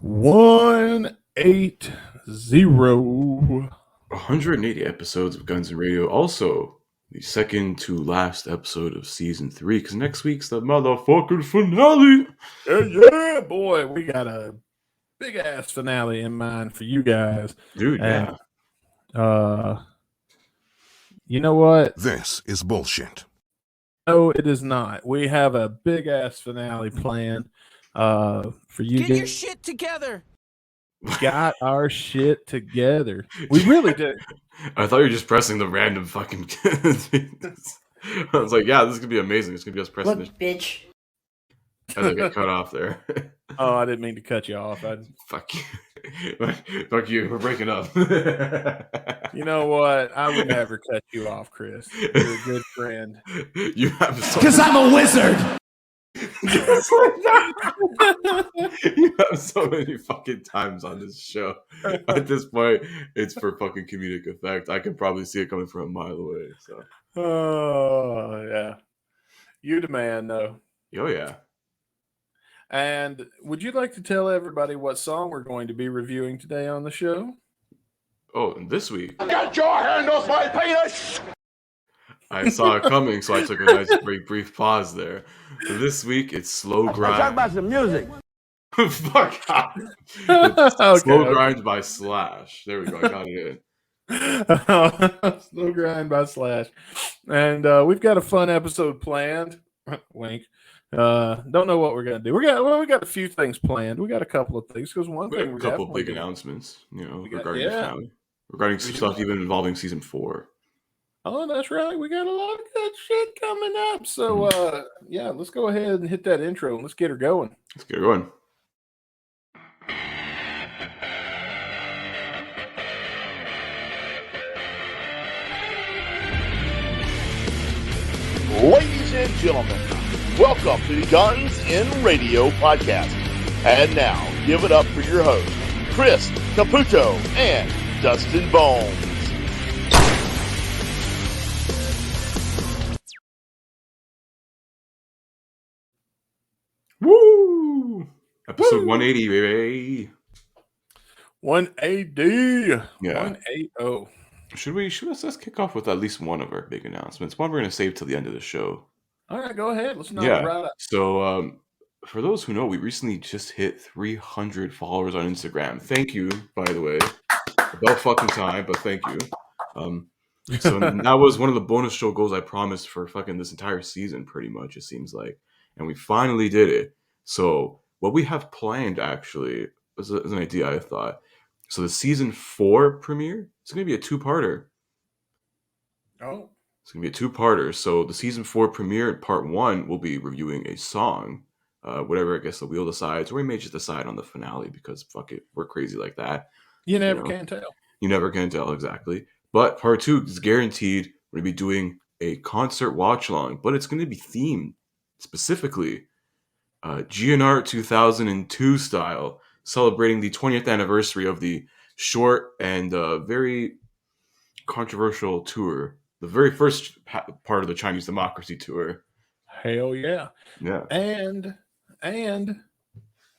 180. 180 episodes of Guns and Radio. Also, the second to last episode of season 3, because next week's the motherfucking finale. Yeah, boy. We got a big ass finale in mind for you guys. Dude, And, yeah. You know what? This is bullshit. No, it is not. We have a big ass finale planned for you. Get your shit together. Got our shit together. We really do. I thought you were just pressing the random fucking. I was like, yeah, this is gonna be amazing. It's gonna be us pressing this. Bitch. As I get cut off there. Oh, I didn't mean to cut you off. Fuck you. Fuck you. We're breaking up. You know what? I would never cut you off, Chris. You're a good friend. You have Because I'm a wizard. You have so many fucking times on this show. At this point, it's for fucking comedic effect. I can probably see it coming from a mile away. So. Oh yeah, you the man, though. Oh yeah. And would you like to tell everybody what song we're going to be reviewing today on the show? Oh, and this week. Get your hand off my penis! I saw it coming, so I took a nice brief pause there. But this week, it's Slow Grind. Talk about some music. Fuck off. Okay, Slow Grind by Slash. There we go. I got it in. Slow Grind by Slash. And we've got a fun episode planned. Wink. Don't know what we're gonna do. We got a few things planned. We got a couple of things because one thing a couple of big announcements, regarding the family, regarding some stuff even involving season 4. Oh, that's right. We got a lot of good shit coming up. So yeah, let's go ahead and hit that intro and let's get her going. Let's get her going. Ladies and gentlemen, welcome to the Guns in Radio podcast. And now, give it up for your hosts, Chris, Caputo, and Dustin Bonez. Woo! Episode 180, baby. 180. Yeah. 180. Let's kick off with at least one of our big announcements. One we're going to save till the end of the show. All right, go ahead. Let's knock it right up. So, for those who know, we recently just hit 300 followers on Instagram. Thank you, by the way. About fucking time, but thank you. So that was one of the bonus show goals I promised for fucking this entire season, pretty much, it seems like. And we finally did it. So what we have planned, actually, is an idea I thought. So the season 4 premiere, it's going to be a 2-parter. Oh. It's going to be a 2-parter. So the season 4 premiere, part 1, will be reviewing a song. Whatever, I guess, the wheel decides. Or we may just decide on the finale because, fuck it, we're crazy like that. You never can tell. You never can tell, exactly. But part 2 is guaranteed. We're going to be doing a concert watch-along. But it's going to be themed, specifically, GNR 2002 style, celebrating the 20th anniversary of the short and very controversial tour. The very first part of the Chinese Democracy Tour. Hell yeah. Yeah. And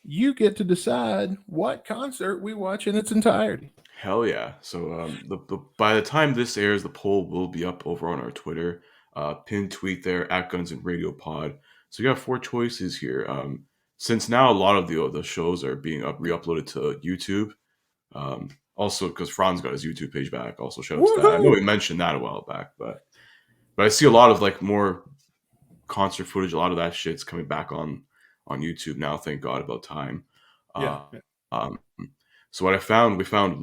you get to decide what concert we watch in its entirety. Hell yeah. So by the time this airs, the poll will be up over on our Twitter. Pinned tweet there, at Guns and Radio Pod. So you got 4 choices here. Since now a lot of the shows are being re-uploaded to YouTube. Also, because Franz got his YouTube page back. Also, shout out to that. I know we mentioned that a while back, but I see a lot of like more concert footage. A lot of that shit's coming back on YouTube now. Thank God, about time. So what we found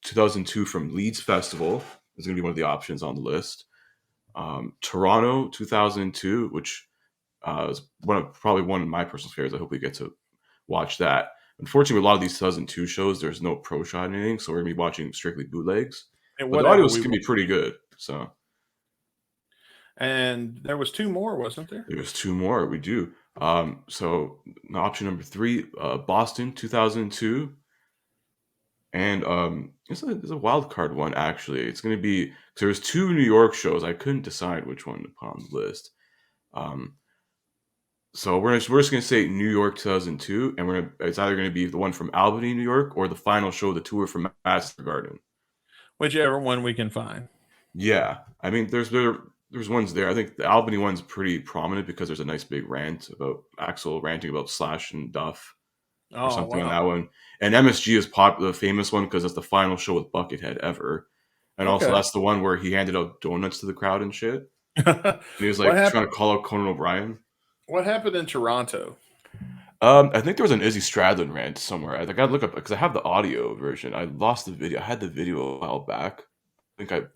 2002 from Leeds Festival is going to be one of the options on the list. Toronto 2002, which is probably one of my personal favorites. I hope we get to watch that. Unfortunately, with a lot of these 2002 shows, there's no pro shot or anything, so we're going to be watching strictly bootlegs. But the audio is going to be pretty good. So, and there was 2 more, wasn't there? There was 2 more. We do. So option number 3, Boston 2002. And it's a wild card one, actually. It's going to be, there was 2 New York shows. I couldn't decide which one to put on the list. So we're just gonna say New York 2002, and it's either gonna be the one from Albany, New York, or the final show of the tour from Madison Garden. Whichever one we can find. Yeah, I mean, there's ones there. I think the Albany one's pretty prominent because there's a nice big rant about Axl ranting about Slash and Duff or something on that one. And MSG is the famous one because it's the final show with Buckethead ever, and also that's the one where he handed out donuts to the crowd and shit. And he was like trying to call out Conan O'Brien. What happened in Toronto? I think there was an Izzy Stradlin rant somewhere. I gotta look up because I have the audio version. I lost the video. I had the video a while back. I think I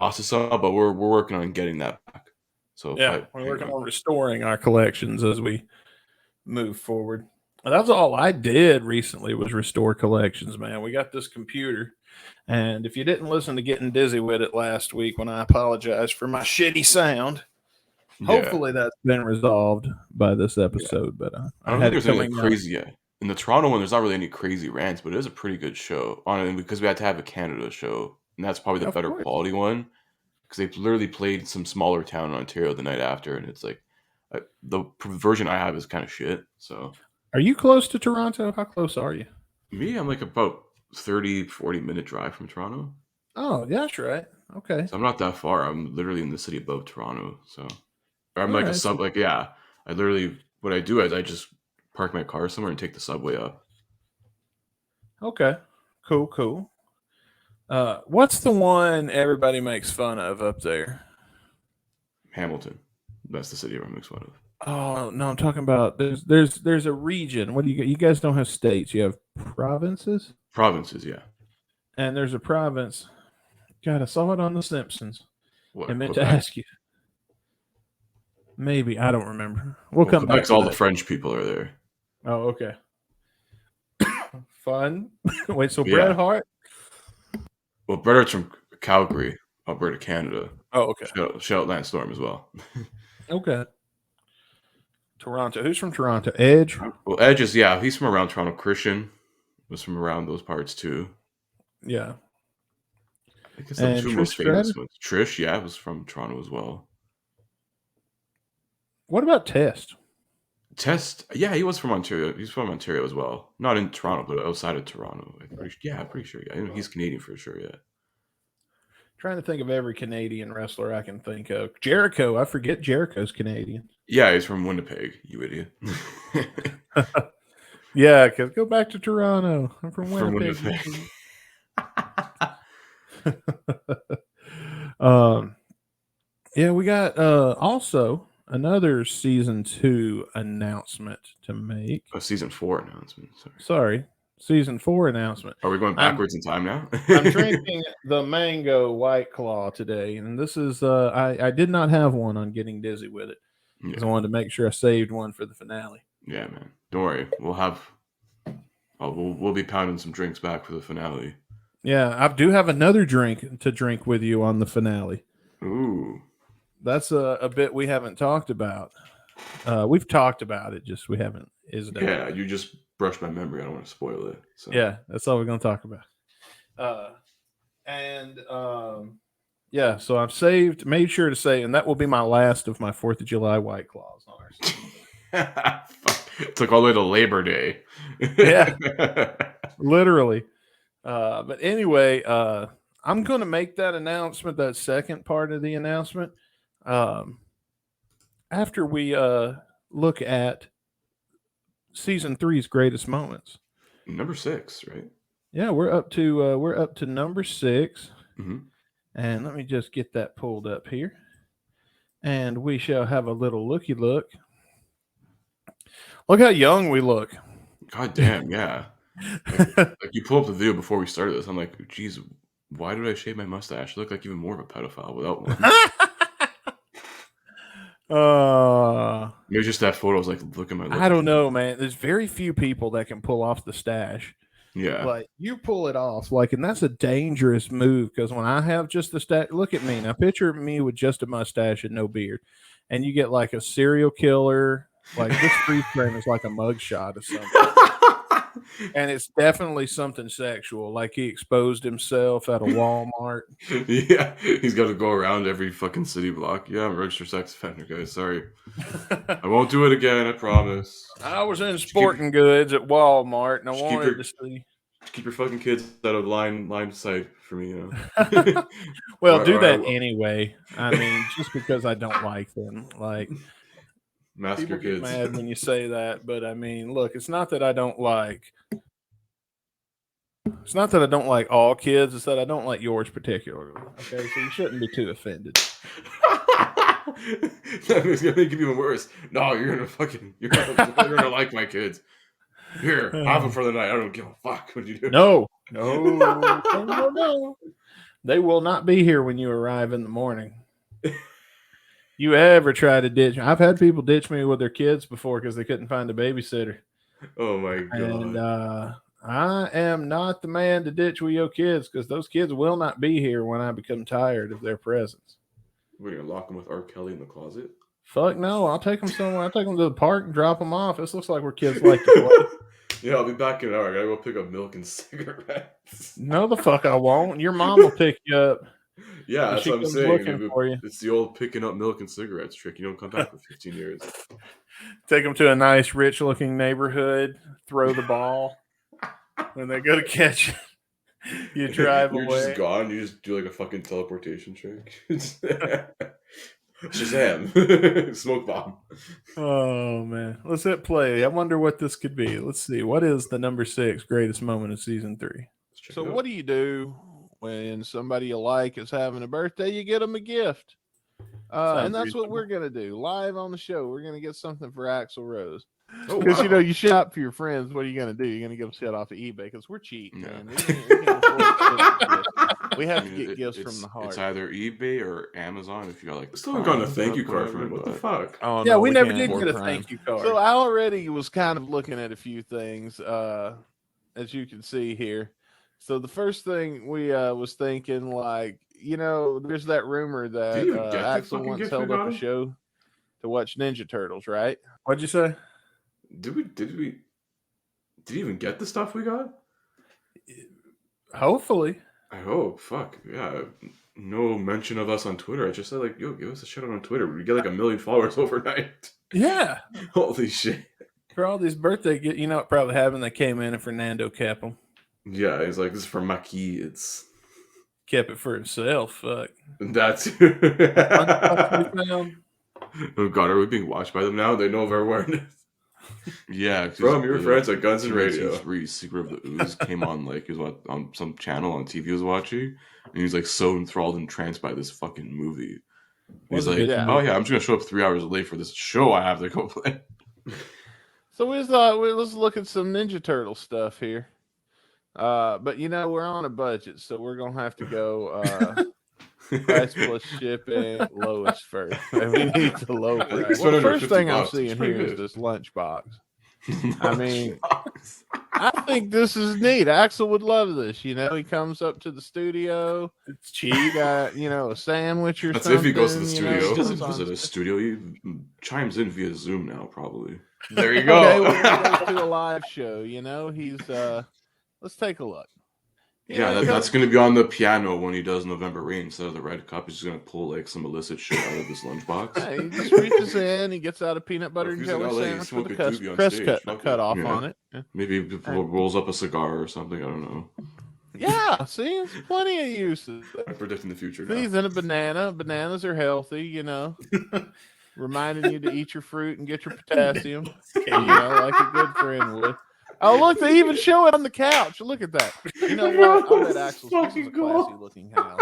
lost it some, but we're working on getting that back. So yeah, we're working on restoring our collections as we move forward. And that's all I did recently was restore collections, man. We got this computer, and if you didn't listen to Getting Dizzy with It last week when I apologized for my shitty sound, hopefully that's been resolved by this episode. But I don't think there's anything crazy yet. In the Toronto one, there's not really any crazy rants, but it is a pretty good show on it because we had to have a Canada show, and that's probably the better quality one because they literally played some smaller town in Ontario the night after, and it's like the version I have is kind of shit. So, are you close to Toronto? How close are you? Me, I'm like about 30-40 minute drive from Toronto. Oh, yeah, that's right. Okay, so I'm not that far. I'm literally in the city above Toronto, so I'm like a sub. Like, yeah, I literally what I do is I just park my car somewhere and take the subway up. Okay, cool. What's the one everybody makes fun of up there? Hamilton. That's the city everyone makes fun of. Oh no, I'm talking about there's a region. What do you guys don't have states? You have provinces. Provinces, yeah. And there's a province. God, I saw it on The Simpsons. What, I meant to ask you. Maybe I don't remember. We'll come back. All the French people are there. Oh, okay. Fun. Wait, so Bret Hart? Well, Bret Hart's from Calgary, Alberta, Canada. Oh, okay. Shout out Lance Storm as well. Okay. Toronto. Who's from Toronto? Edge? Well, Edge is, he's from around Toronto. Christian was from around those parts too. Yeah. I guess the two most famous ones. Trish, was from Toronto as well. What about Test? Test, he was from Ontario. He's from Ontario as well. Not in Toronto, but outside of Toronto. I'm pretty sure. Yeah, he's Canadian for sure. Yeah. Trying to think of every Canadian wrestler I can think of. Jericho, I forget Jericho's Canadian. Yeah, he's from Winnipeg. You idiot. Yeah, because go back to Toronto. I'm from Winnipeg. Yeah, we got also another season 2 announcement to make. A season 4 announcement. Sorry, season 4 announcement. Are we going backwards in time now? I'm drinking the mango White Claw today, and this is I did not have one on Getting Dizzy with It because I wanted to make sure I saved one for the finale. Yeah, man. Don't worry, we'll be pounding some drinks back for the finale. Yeah, I do have another drink to drink with you on the finale. Ooh. That's a bit we haven't talked about. We've talked about it, just we haven't. Yeah, you just brushed my memory. I don't want to spoil it. So. Yeah, that's all we're going to talk about. So I've made sure to say, and that will be my last of my 4th of July White Claws on our It took all the way to Labor Day. Yeah, literally. But anyway, I'm going to make that announcement, that second part of the announcement, after we look at season 3's greatest moments. Number 6, right? Yeah, we're up to number 6. Mm-hmm. And let me just get that pulled up here. And we shall have a little looky look. Look how young we look. God damn, yeah. Like you pull up the video before we started this. I'm like, geez, why did I shave my mustache? I look like even more of a pedophile without one. Maybe just that photo was like, look at my look. I don't know, man. There's very few people that can pull off the stash. Yeah. Like you pull it off, and that's a dangerous move because when I have just the stash, look at me. Now picture me with just a mustache and no beard. And you get like a serial killer. Like this freeze frame is like a mugshot or something. And it's definitely something sexual. Like he exposed himself at a Walmart. Yeah, he's got to go around every fucking city block. Yeah, I'm a registered sex offender, guys. Sorry. I won't do it again, I promise. I was in sporting goods at Walmart, and I Just wanted to see. Keep your fucking kids out of line of sight for me, you know. Well, do that anyway. I mean, just because I don't like them. Like, mask people your kids. get mad when you say that, but I mean, look, it's not that I don't like. It's not that I don't like all kids. It's that I don't like yours particularly. Okay, so you shouldn't be too offended. It's gonna make it even worse. No, you're gonna like my kids. Here, have them for the night. I don't give a fuck what you do. No. They will not be here when you arrive in the morning. You ever try to ditch me? I've had people ditch me with their kids before because they couldn't find a babysitter. Oh my god. And I am not the man to ditch with your kids because those kids will not be here when I become tired of their presence. We're gonna lock them with R. Kelly in the closet? Fuck no, I'll take them somewhere. I'll take them to the park and drop them off. This looks like where kids like to play. Yeah, I'll be back in an hour. I gotta go pick up milk and cigarettes. No, the fuck I won't. Your mom will pick you up. Yeah, that's what I'm saying. Looking for you. It's the old picking up milk and cigarettes trick. You don't come back for 15 years. Take them to a nice, rich-looking neighborhood. Throw the ball. When they go to catch it, you drive You're away. just gone. You just do like a fucking teleportation trick. Shazam. Smoke bomb. Oh, man. Let's hit play. I wonder what this could be. Let's see. What is the number 6 greatest moment of season 3? So what do you do when somebody you like is having a birthday? You get them a gift. And that's what we're going to do. Live on the show, we're going to get something for Axl Rose. Because, you know, you shop for your friends. What are you going to do? You're going to give them shit off of eBay because we're cheap, man. We have to get gifts from the heart. It's either eBay or Amazon if you got like. Still haven't gotten a thank you card from him. What the fuck? Oh, yeah, we never did get a thank you card. So I already was kind of looking at a few things, as you can see here. So the first thing we was thinking, like, you know, there's that rumor that Axl once held up a show to watch Ninja Turtles, right? What'd you say? Did you even get the stuff we got? Hopefully. I hope. Fuck. Yeah. No mention of us on Twitter. I just said, like, yo, give us a shout out on Twitter. We get like 1 million followers overnight. Yeah. Holy shit. For all these birthday gifts, you know what probably happened? They came in and Fernando kept them. Yeah, he's like, this is for my kids. Kept it for himself. Fuck. That's Oh god, are we being watched by them now? They know of our awareness. Yeah, from your friends at Guns and Radio. Secret of the Ooze came on, like, he was on some channel on TV he was watching, and he was like so enthralled and entranced by this fucking movie. He's like, oh yeah, I'm just gonna show up 3 hours late for this show I have to go play. So we thought, let's look at some Ninja Turtle stuff here. But you know, we're on a budget, so we're gonna have to go price plus shipping, lowest first. And we need the low price. Well, the first thing I'm seeing here is this lunchbox. I mean, I think this is neat. Axl would love this. You know, he comes up to the studio. It's cheap. You got, you know, a sandwich or something. That's if he goes to the studio. You know, He doesn't visit a studio. He chimes in via Zoom now, probably. There you go. Okay, we're gonna go to a live show. You know, he's let's take a look. Yeah, that's going to be on the piano when he does November Rain instead of the Red Cup. He's just going to pull like some illicit shit out of his lunchbox. Yeah, he just reaches in, he gets out a peanut butter and jelly sandwich with a crust cut off on it. Yeah. Maybe he rolls up a cigar or something. I don't know. Yeah, see, there's plenty of uses. I'm predicting the future now. He's in a banana. Bananas are healthy, you know. Reminding you to eat your fruit and get your potassium. You know, like a good friend would. Oh, look, they even show it on the couch. Look at that. You know what? I'll bet Axl's this is a classy-looking house.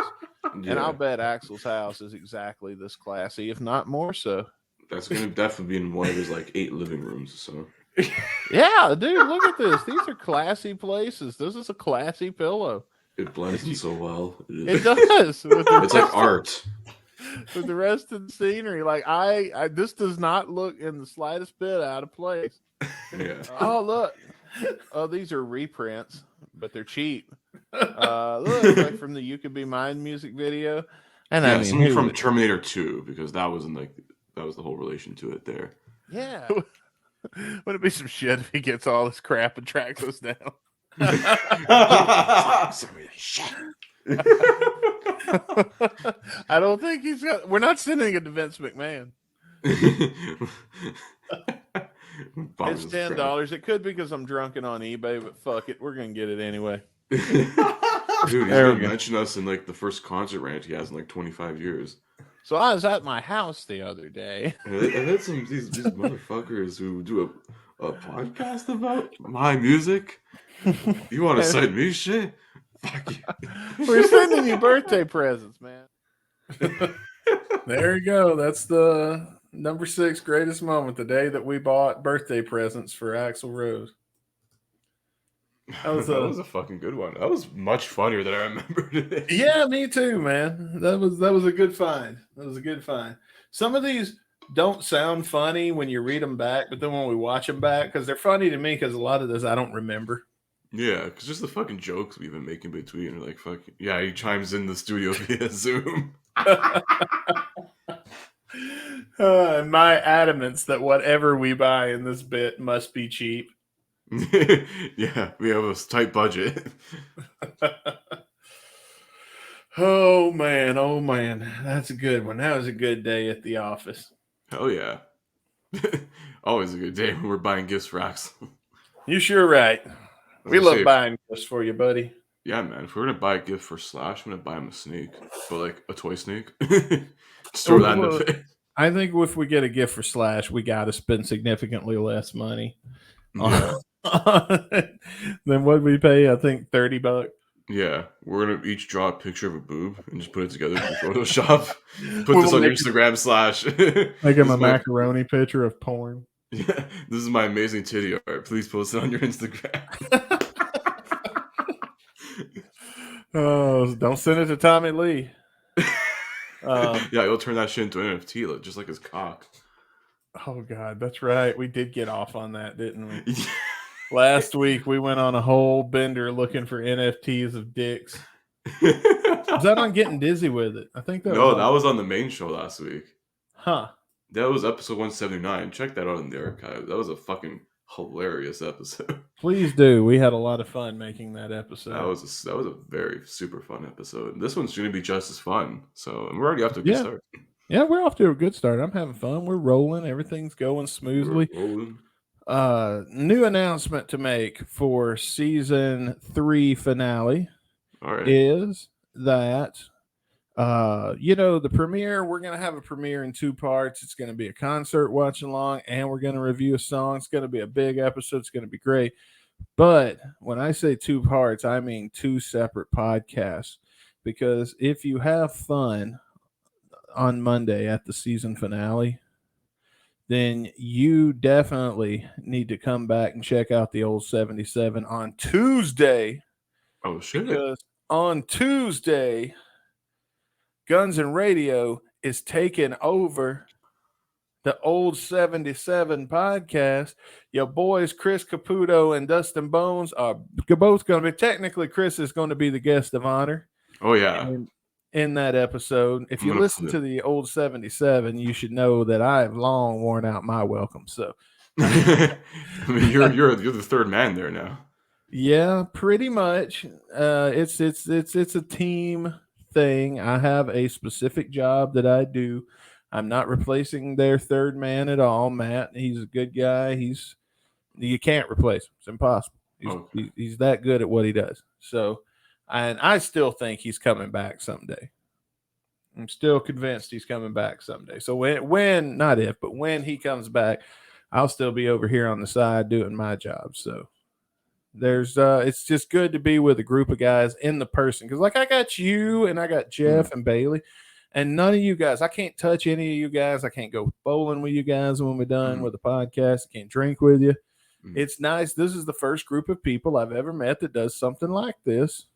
Yeah. And I'll bet Axl's house is exactly this classy, if not more so. That's going to definitely be in one of his, like, 8 living rooms, so. Yeah, dude, look at this. These are classy places. This is a classy pillow. It blends in so well. It does. It's like art. With the rest of the scenery. Like, I this does not look in the slightest bit out of place. Yeah. Oh, look. Oh, these are reprints, but they're cheap. Look, like from the "You Could Be Mine" music video, and yeah, something from Terminator 2 because that was the whole relation to it there. Yeah, Would it be some shit if he gets all this crap and tracks us down? I don't think he's got. We're not sending it to Vince McMahon. It's $10. It could be because I'm drunken on eBay, but fuck it, we're gonna get it anyway. Dude, he's gonna mention us in like the first concert rant he has in like 25 years. So I was at my house the other day. I had some these motherfuckers who do a podcast about my music. You want to cite me shit? Fuck you. We're sending you birthday presents, man. There you go. That's the number 6 greatest moment. The day that we bought birthday presents for Axl Rose. That was a fucking good one. That was much funnier than I remembered it. Yeah, me too, man. That was a good find. That was a good find. Some of these don't sound funny when you read them back, but then when we watch them back, because they're funny to me, because a lot of this I don't remember. Yeah, because just the fucking jokes we've been making between are like, fucking, yeah, he chimes in the studio via Zoom. And my adamance that whatever we buy in this bit must be cheap. Yeah, we have a tight budget. Oh man, that's a good one. That was a good day at the office. Hell yeah. Always a good day when we're buying gifts for Axel. You sure right. We love buying gifts for you, buddy. Yeah, man. If we're gonna buy a gift for Slash, I'm gonna buy him a snake, but like a toy snake. Just throw that in the face. I think if we get a gift for Slash, we got to spend significantly less money on than what we pay. I think $30. Yeah, we're gonna each draw a picture of a boob and just put it together in Photoshop. Put this on Instagram Slash. Make him a macaroni picture of porn. Yeah, this is my amazing titty art. Please post it on your Instagram. Oh, don't send it to Tommy Lee. Yeah, he'll turn that shit into an NFT, just like his cock. Oh God, that's right. We did get off on that, didn't we? Last week we went on a whole bender looking for NFTs of dicks. Was that on Getting Dizzy with It? I think that. No, that was on the main show last week. Huh? That was episode 179. Check that out in the archive. That was a fucking hilarious episode. Please do. We had a lot of fun making that episode. That was a very super fun episode. This one's going to be just as fun. So we're already off to a good start. Yeah, we're off to a good start. I'm having fun. We're rolling. Everything's going smoothly. New announcement to make for season 3 finale is that the premiere, we're going to have a premiere in 2 parts. It's going to be a concert watch along, and we're going to review a song. It's going to be a big episode. It's going to be great. But when I say 2 parts, I mean 2 separate podcasts, because if you have fun on Monday at the season finale, then you definitely need to come back and check out the old 77 on Tuesday. Oh, shit. Because on Tuesday, Guns and Radio is taking over the old 77 podcast. Your boys, Chris Caputo and Dustin Bonez, are both going to be, technically, Chris is going to be the guest of honor. Oh, yeah. In that episode. If you listen to the old 77, you should know that I have long worn out my welcome. So I mean, you're the third man there now. Yeah, pretty much. It's a team thing. I have a specific job that I do. I'm not replacing their third man at all. Matt, he's a good guy. You can't replace him. It's impossible. He's that good at what he does. So, and I still think he's coming back someday. I'm still convinced he's coming back someday. So when not if, but when he comes back, I'll still be over here on the side doing my job. So there's it's just good to be with a group of guys in the person, because like I got you and I got Jeff and Bailey, and none of you guys, I can't touch any of you guys. I can't go bowling with you guys when we're done with the podcast. I can't drink with you. It's nice. This is the first group of people I've ever met that does something like this,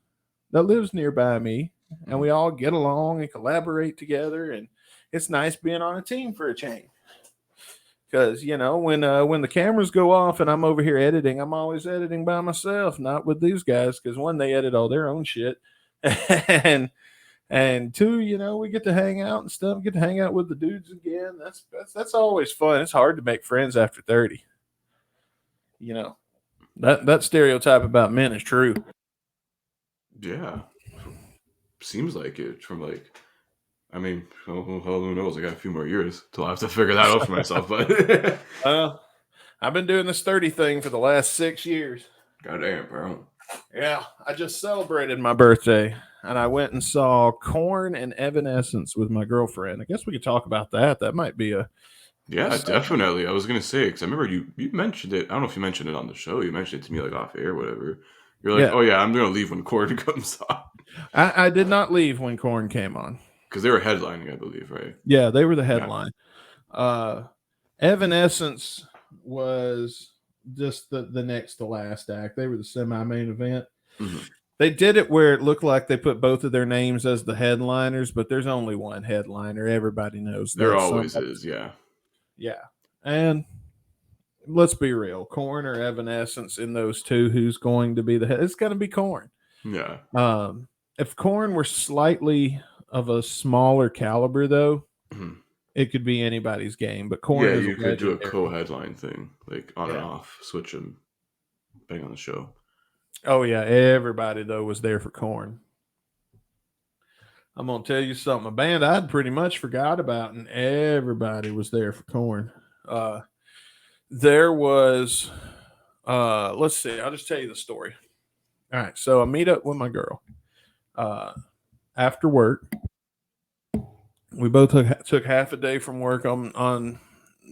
that lives nearby me, and we all get along and collaborate together, and it's nice being on a team for a change. Because, when the cameras go off and I'm over here editing, I'm always editing by myself, not with these guys, because one, they edit all their own shit, and two, we get to hang out and stuff, get to hang out with the dudes again. That's always fun. It's hard to make friends after 30. you know, that stereotype about men is true. Yeah. Seems like it from like, I mean, who knows? I got a few more years till I have to figure that out for myself. But I've been doing this 30 thing for the last 6 years. goddamn, bro. Yeah, I just celebrated my birthday, and I went and saw Korn and Evanescence with my girlfriend. I guess we could talk about that. That might be a Yeah, definitely. I was gonna say because I remember you mentioned it. I don't know if you mentioned it on the show. You mentioned it to me like off air, or whatever. You're like, Yeah. oh yeah, I'm gonna leave when Cord comes on I did not leave when Korn came on. because they were headlining, I believe, right? Yeah, they were the headline. Evanescence was just the next to last act. They were the semi-main event. Mhm. They did it where it looked like they put both of their names as the headliners, but there's only one headliner. Everybody knows that. There always is, yeah. Yeah. And let's be real. Korn or Evanescence in those two, who's going to be the head? It's going to be Korn. Yeah. If Korn were slightly of a smaller caliber, though, Mhm. it could be anybody's game. But Korn, Yeah, is you could do a legendary. co-headline thing, like on and off, switch them, bang on the show. Oh yeah, everybody though was there for Korn. I'm gonna tell you something. A band I'd pretty much forgot about, and everybody was there for Korn. There was, let's see. I'll just tell you the story. All right, so I meet up with my girl after work. We both took half a day from work on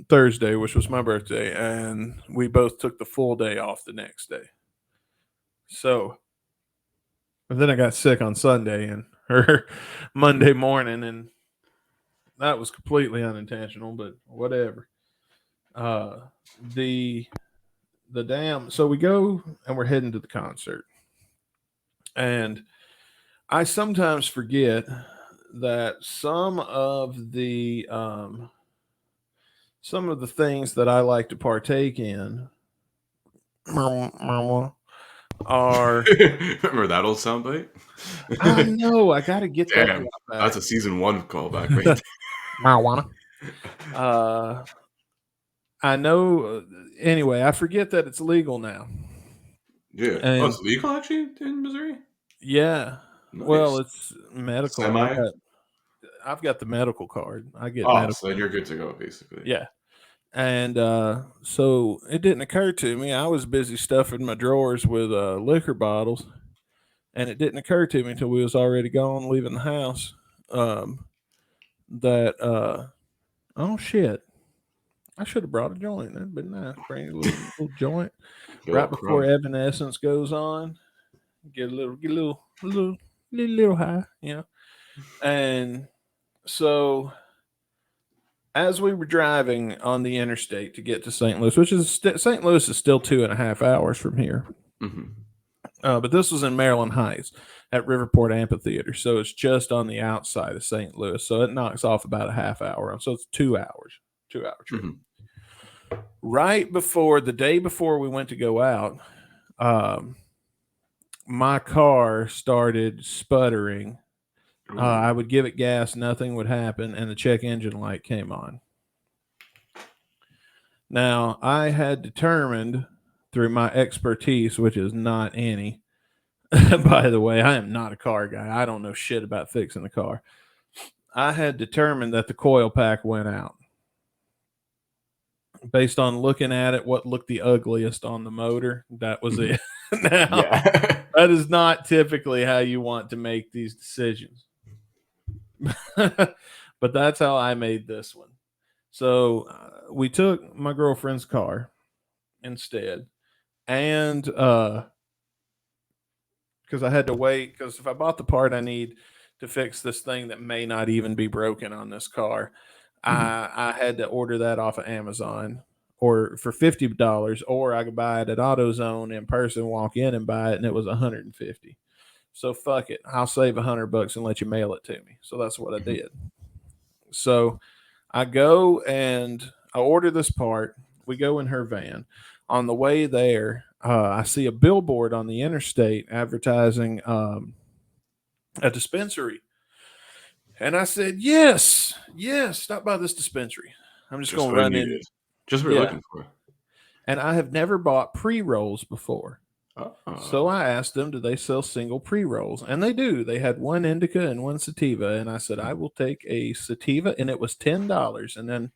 Thursday, which was my birthday, and we both took the full day off the next day. So, and then I got sick on Sunday and her Monday morning, and that was completely unintentional, but whatever. The damn, so we go and we're heading to the concert, and I sometimes forget that some of the things that I like to partake in are. Remember that old soundbite? I know I got to get that. Damn, back. that's a season 1 callback right there. Marijuana. I know. Anyway, I forget that it's legal now. Yeah. And, it's legal actually in Missouri? Yeah. Nice. Well, it's medical. Semi? I've got the medical card. I get Oh, medical. so then you're good to go, basically. Yeah. And so it didn't occur to me. I was busy stuffing my drawers with liquor bottles, and it didn't occur to me until we was already gone, leaving the house, that oh shit, I should have brought a joint. That'd been nice. Bring a little joint right before Evanescence goes on. Get a little high, you know. And so as we were driving on the interstate to get to St. Louis, which is St. Louis is still 2.5 hours from here. Mm-hmm. But this was in Maryland Heights at Riverport Amphitheater. So it's just on the outside of St. Louis. So it knocks off about a half hour. So it's 2 hours, 2 hour trip. Mm-hmm. Right before the day before we went to go out, my car started sputtering. I would give it gas, nothing would happen, and the check engine light came on. Now, I had determined through my expertise, which is not any, by the way, I am not a car guy. I don't know shit about fixing the car. I had determined that the coil pack went out. Based on looking at it, what looked the ugliest on the motor, that was it. Now, that is not typically how you want to make these decisions. But that's how I made this one. So we took my girlfriend's car instead, and because I had to wait, because if I bought the part I need to fix this thing that may not even be broken on this car, I had to order that off of Amazon or for $50, or I could buy it at AutoZone in person, walk in and buy it, and it was $150. So fuck it, I'll save $100 and let you mail it to me. So that's what I did. So I go and I order this part. We go in her van. On the way there, I see a billboard on the interstate advertising a dispensary. And I said, yes, stop by this dispensary. I'm just going to run in. Just what you're looking for. and I have never bought pre-rolls before. So I asked them, do they sell single pre-rolls? And they do. They had one indica and one sativa. And I said, I will take a sativa. And it was $10. And then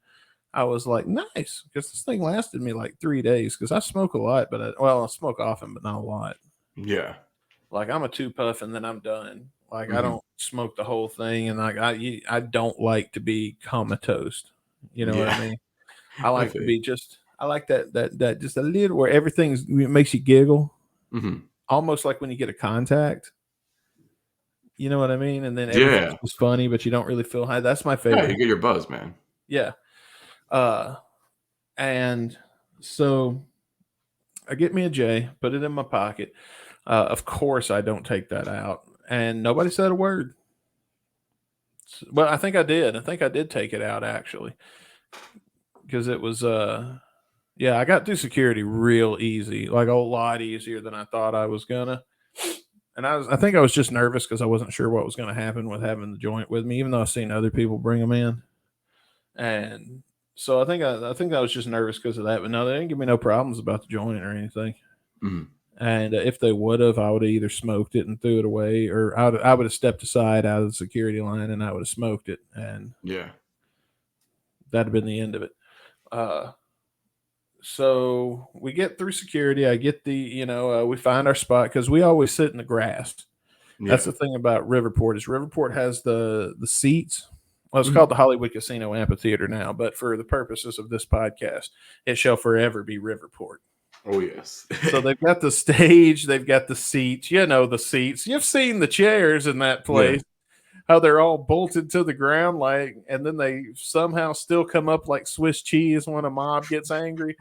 I was like, nice. Because this thing lasted me like 3 days. Because I smoke a lot, but I smoke often, but not a lot. Yeah. Like I'm a 2-puff and then I'm done. Like I don't smoke the whole thing. And like I don't like to be comatose. You know what I mean? I like to be just, I like that just a little where everything makes you giggle. Mm-hmm. Almost like when you get a contact, you know what I mean? And then everything's just funny, but you don't really feel high. That's my favorite. Yeah, you get your buzz, man. Yeah. And so I get me a J, put it in my pocket. Of course, I don't take that out. And nobody said a word. But I think I did. I think I did take it out, actually. Because it was... yeah, I got through security real easy, like a lot easier than I thought I was gonna. And I think I was just nervous because I wasn't sure what was going to happen with having the joint with me, even though I've seen other people bring them in. And so I think I was just nervous because of that. But no, they didn't give me no problems about the joint or anything. Mm-hmm. And if they would have, I would have either smoked it and threw it away, or I would have stepped aside out of the security line and I would have smoked it, and that'd have been the end of it. So we get through security. I get the, we find our spot because we always sit in the grass. Yeah. That's the thing about Riverport is Riverport has the seats. Well, it's called the Hollywood Casino Amphitheater now, but for the purposes of this podcast, it shall forever be Riverport. Oh, yes. So they've got the stage. They've got the seats. The seats. You've seen the chairs in that place. Yeah. How they're all bolted to the ground, and then they somehow still come up like Swiss cheese when a mob gets angry.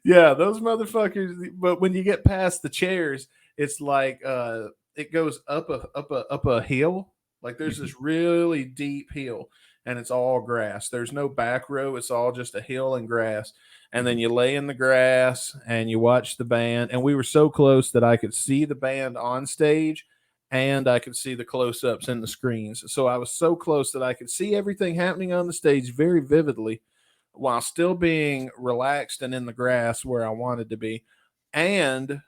Yeah, those motherfuckers. But when you get past the chairs, it's like it goes up a hill. Like there's this really deep hill, and it's all grass. There's no back row. It's all just a hill and grass. And then you lay in the grass and you watch the band. And we were so close that I could see the band on stage and I could see the close-ups in the screens. So I was so close that I could see everything happening on the stage very vividly while still being relaxed and in the grass where I wanted to be. And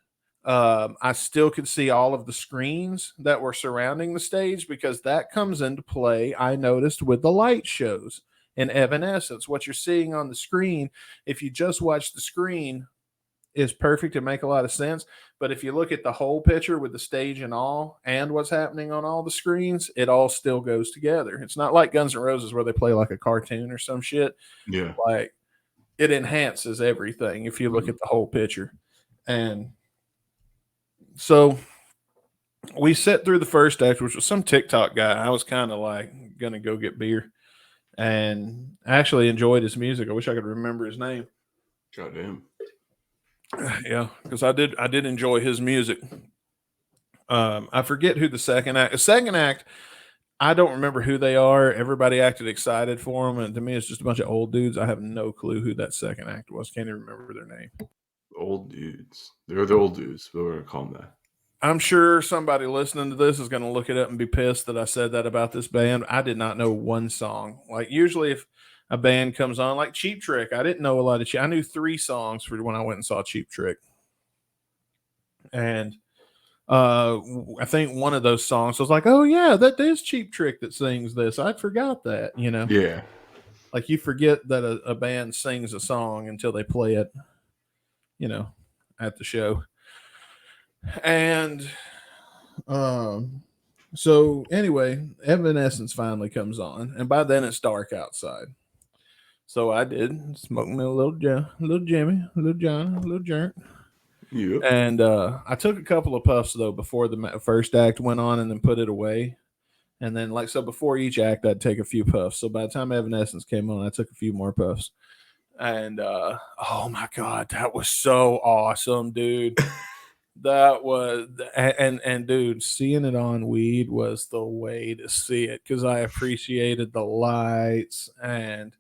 I still could see all of the screens that were surrounding the stage because that comes into play, I noticed, with the light shows. In Evanescence, what you're seeing on the screen, if you just watch the screen, is perfect and make a lot of sense. But if you look at the whole picture with the stage and all, and what's happening on all the screens, it all still goes together. It's not like Guns N' Roses where they play like a cartoon or some shit. Yeah. Like, it enhances everything if you look at the whole picture. And so we sat through the first act, which was some TikTok guy. I was kind of like going to go get beer. And I actually enjoyed his music. I wish I could remember his name. Goddamn. Yeah, because I did enjoy his music. I forget who the second act. I don't remember who they are. Everybody acted excited for them, and to me, it's just a bunch of old dudes. I have no clue who that second act was. Can't even remember their name. Old dudes. They're the old dudes. We're gonna call them that. I'm sure somebody listening to this is going to look it up and be pissed that I said that about this band. I did not know one song. Like usually if a band comes on, like Cheap Trick, I didn't know a lot of I knew 3 songs for when I went and saw Cheap Trick. And I think one of those songs I was like, oh yeah, that is Cheap Trick that sings this. I forgot that, Yeah. Like you forget that a band sings a song until they play it, at the show. And so anyway, Evanescence finally comes on, and by then it's dark outside. So I did smoke me a little Jimmy, a little John, a little jerk. Yep. And I took a couple of puffs though before the first act went on, and then put it away. And then before each act, I'd take a few puffs. So by the time Evanescence came on, I took a few more puffs. And oh my God, that was so awesome, dude. That was, and dude, seeing it on weed was the way to see it because I appreciated the lights and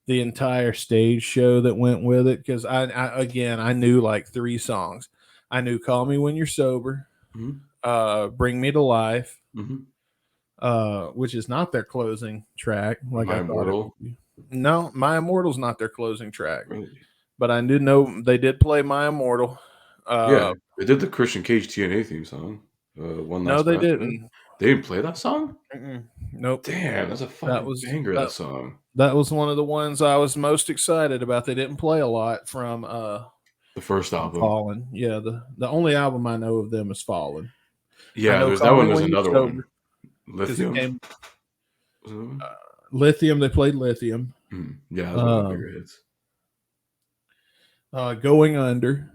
the entire stage show that went with it. Because I knew like 3 songs. I knew "Call Me When You're Sober," mm-hmm. "Bring Me to Life," mm-hmm. which is not their closing track. Like My I thought it Immortal? would be. No, My Immortal's not their closing track. Really? But I did know they did play My Immortal. Yeah, they did the Christian Cage TNA theme song. One No, Last they Breath. didn't. They didn't play that song? Nope. Damn, that's a fucking banger, that song. That was one of the ones I was most excited about. They didn't play a lot from The first album. Fallen. Yeah, the only album I know of them is Fallen. Yeah, know there's Call that one. Me There's When You're another Sober, one. 'cause it Lithium. came- Was it that one? Lithium, they played Lithium. Yeah, that's one of the bigger hits. Going Under.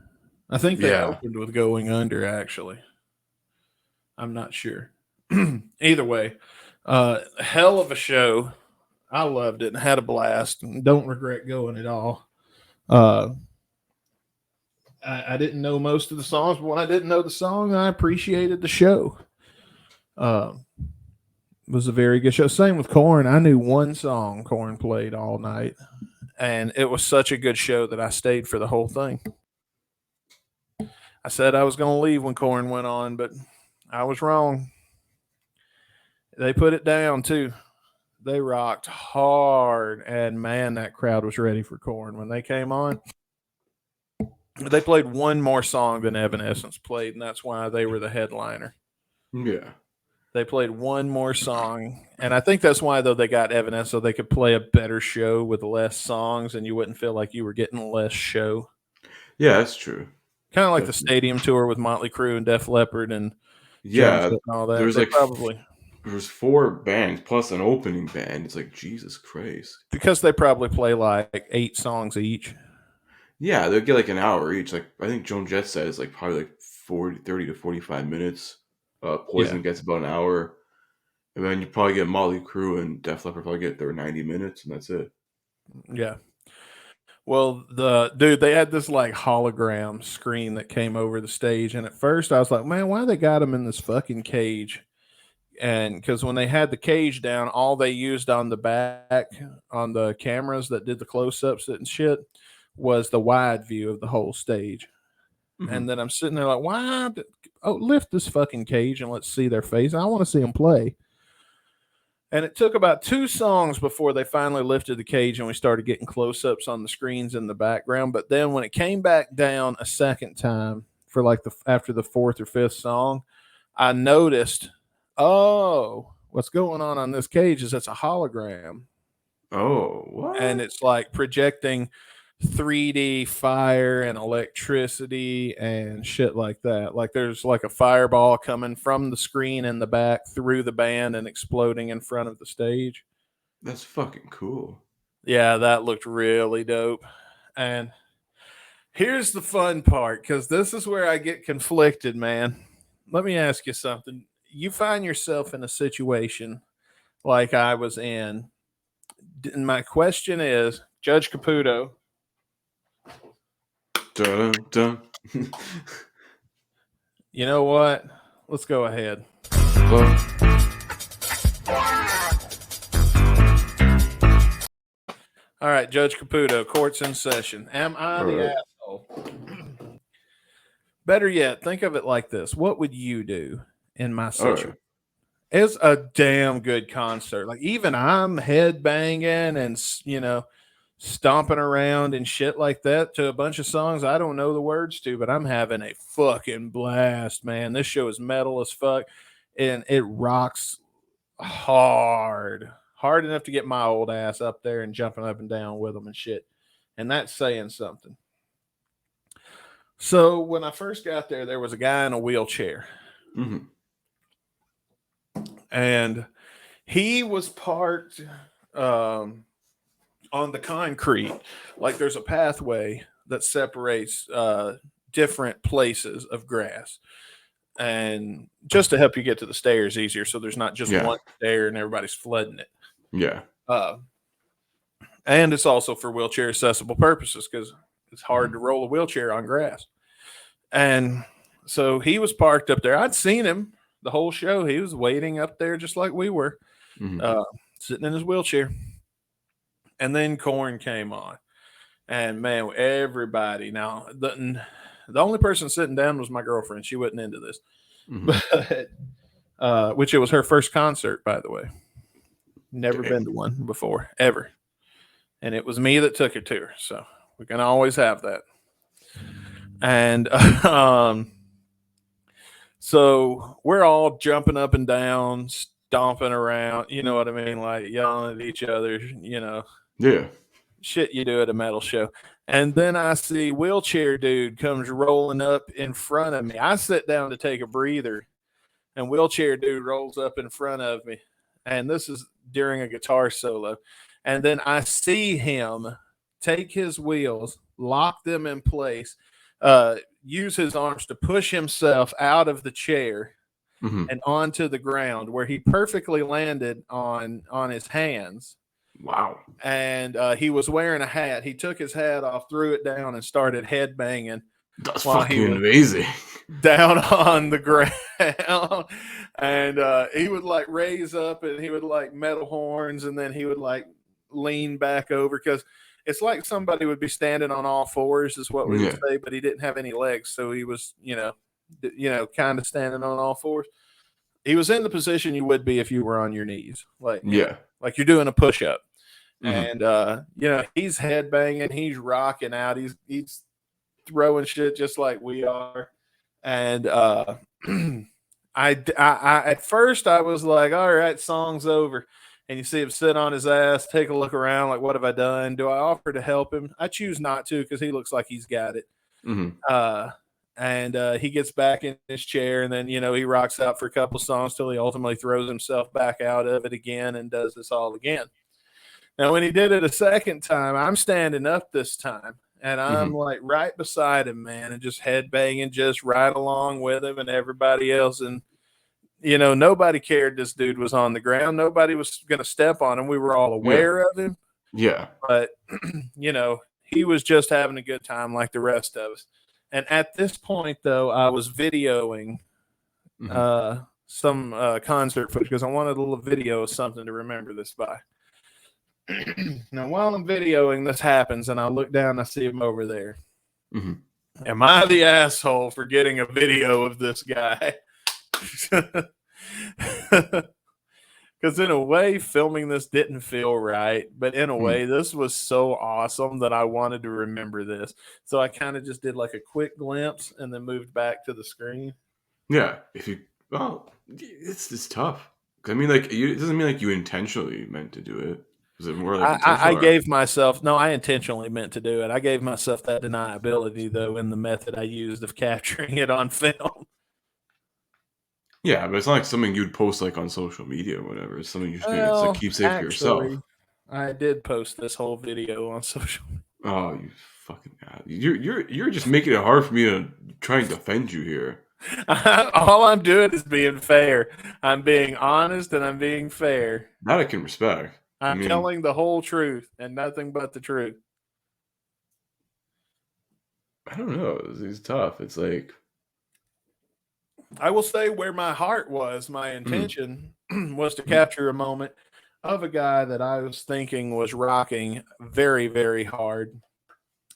I think they Yeah. opened with Going Under, actually. I'm not sure. Either way, hell of a show. I loved it and had a blast. And don't regret going at all. I didn't know most of the songs, but when I didn't know the song, I appreciated the show. It was a very good show. Same with Korn. I knew one song Korn played all night, and it was such a good show that I stayed for the whole thing. I said I was going to leave when Korn went on, but I was wrong. They put it down too. They rocked hard, and man, that crowd was ready for Korn when they came on. They played one more song than Evanescence played, and that's why they were the headliner. Yeah. They played one more song, and I think that's why, though, they got Evanescence, so they could play a better show with less songs, and you wouldn't feel like you were getting less show. Yeah, that's true. Kind of like the stadium tour with Motley Crue and Def Leppard and Yeah, and all that. there's They like probably there's 4 bands plus an opening band. It's like Jesus Christ. because they probably play like 8 songs each. Yeah, they'll get like an hour each. Like I think Joan Jett said it's like probably like 30 to 45 minutes. Poison gets about an hour. And then you probably get Motley Crue and Def Leppard probably get their 90 minutes, and that's it. Yeah. Well, they had this like hologram screen that came over the stage, and at first I was like, man, why they got him in this fucking cage? And because when they had the cage down, all they used on the back on the cameras that did the close-ups and shit was the wide view of the whole stage. And then I'm sitting there like, lift this fucking cage and let's see their face. I want to see them play. And it took about 2 songs before they finally lifted the cage and we started getting close-ups on the screens in the background. But then when it came back down a second time for like after the 4th or 5th song, I noticed, what's going on this cage is it's a hologram. Oh, what? And it's like projecting 3D fire and electricity and shit like that. Like there's like a fireball coming from the screen in the back through the band and exploding in front of the stage. That's fucking cool. Yeah, that looked really dope. And here's the fun part, because this is where I get conflicted, man. Let me ask you something. You find yourself in a situation like I was in. And my question is, Judge Caputo, Dun, dun. you know what? Let's go ahead. All right, Judge Caputo, court's in session. Am I the asshole? Better yet, think of it like this. What would you do in my situation? Right. It's a damn good concert. Like, even I'm head banging and, stomping around and shit like that to a bunch of songs I don't know the words to, but I'm having a fucking blast, man. This show is metal as fuck, and it rocks hard enough to get my old ass up there and jumping up and down with them and shit. And that's saying something. So when I first got there was a guy in a wheelchair. Mm-hmm. And he was parked on the concrete. Like there's a pathway that separates different places of grass. And just to help you get to the stairs easier, so there's not just one stair and everybody's flooding it. Yeah. And it's also for wheelchair accessible purposes because it's hard to roll a wheelchair on grass. And so he was parked up there. I'd seen him the whole show. He was waiting up there just like we were, sitting in his wheelchair. And then Korn came on. And man, everybody. Now, the only person sitting down was my girlfriend. She wasn't into this. But which it was her first concert, by the way. Never Dang. been to one before, ever. And it was me that took her to her. So we can always have that. And so we're all jumping up and down, stomping around, you know what I mean? Like yelling at each other, you know. Yeah. Shit you do at a metal show. And then I see wheelchair dude comes rolling up in front of me. I sit down to take a breather, and wheelchair dude rolls up in front of me. And this is during a guitar solo. And then I see him take his wheels, lock them in place, use his arms to push himself out of the chair and onto the ground, where he perfectly landed on his hands. Wow. And he was wearing a hat. He took his hat off, threw it down, and started headbanging. That's fucking amazing. Down on the ground. And he would like raise up, and he would like metal horns, and then he would like lean back over, because it's like somebody would be standing on all fours is what we would say, but he didn't have any legs. So he was, kind of standing on all fours. He was in the position you would be if you were on your knees. Like you're doing a push-up. And, he's headbanging, he's rocking out, he's throwing shit just like we are. And I at first I was like, all right, song's over. And you see him sit on his ass, take a look around, like, what have I done? Do I offer to help him? I choose not to, because he looks like he's got it. And he gets back in his chair, and then, he rocks out for a couple songs till he ultimately throws himself back out of it again and does this all again. Now, when he did it a second time, I'm standing up this time, and I'm like right beside him, man, and just headbanging, just right along with him and everybody else. And, nobody cared this dude was on the ground. Nobody was going to step on him. We were all aware of him. Yeah. But, he was just having a good time like the rest of us. And at this point, though, I was videoing some concert footage, because I wanted a little video of something to remember this by. Now, while I'm videoing, this happens, and I look down and I see him over there. Am I the asshole for getting a video of this guy? Because in a way, filming this didn't feel right, but in a way, this was so awesome that I wanted to remember this. So I kind of just did like a quick glimpse and then moved back to the screen. Yeah, it's tough. I mean, like, it doesn't mean like you intentionally meant to do it. Is it more like I gave myself, no, I intentionally meant to do it. I gave myself that deniability, though, in the method I used of capturing it on film. Yeah, but it's not like something you'd post like on social media or whatever. It's something you're just going to keep safe for yourself. I did post this whole video on social media. Oh, you fucking god! You're just making it hard for me to try and defend you here. All I'm doing is being fair. I'm being honest and I'm being fair. That I can respect. I'm telling the whole truth and nothing but the truth. I don't know. It's tough. It's like, I will say where my heart was, my intention was to capture a moment of a guy that I was thinking was rocking very, very hard.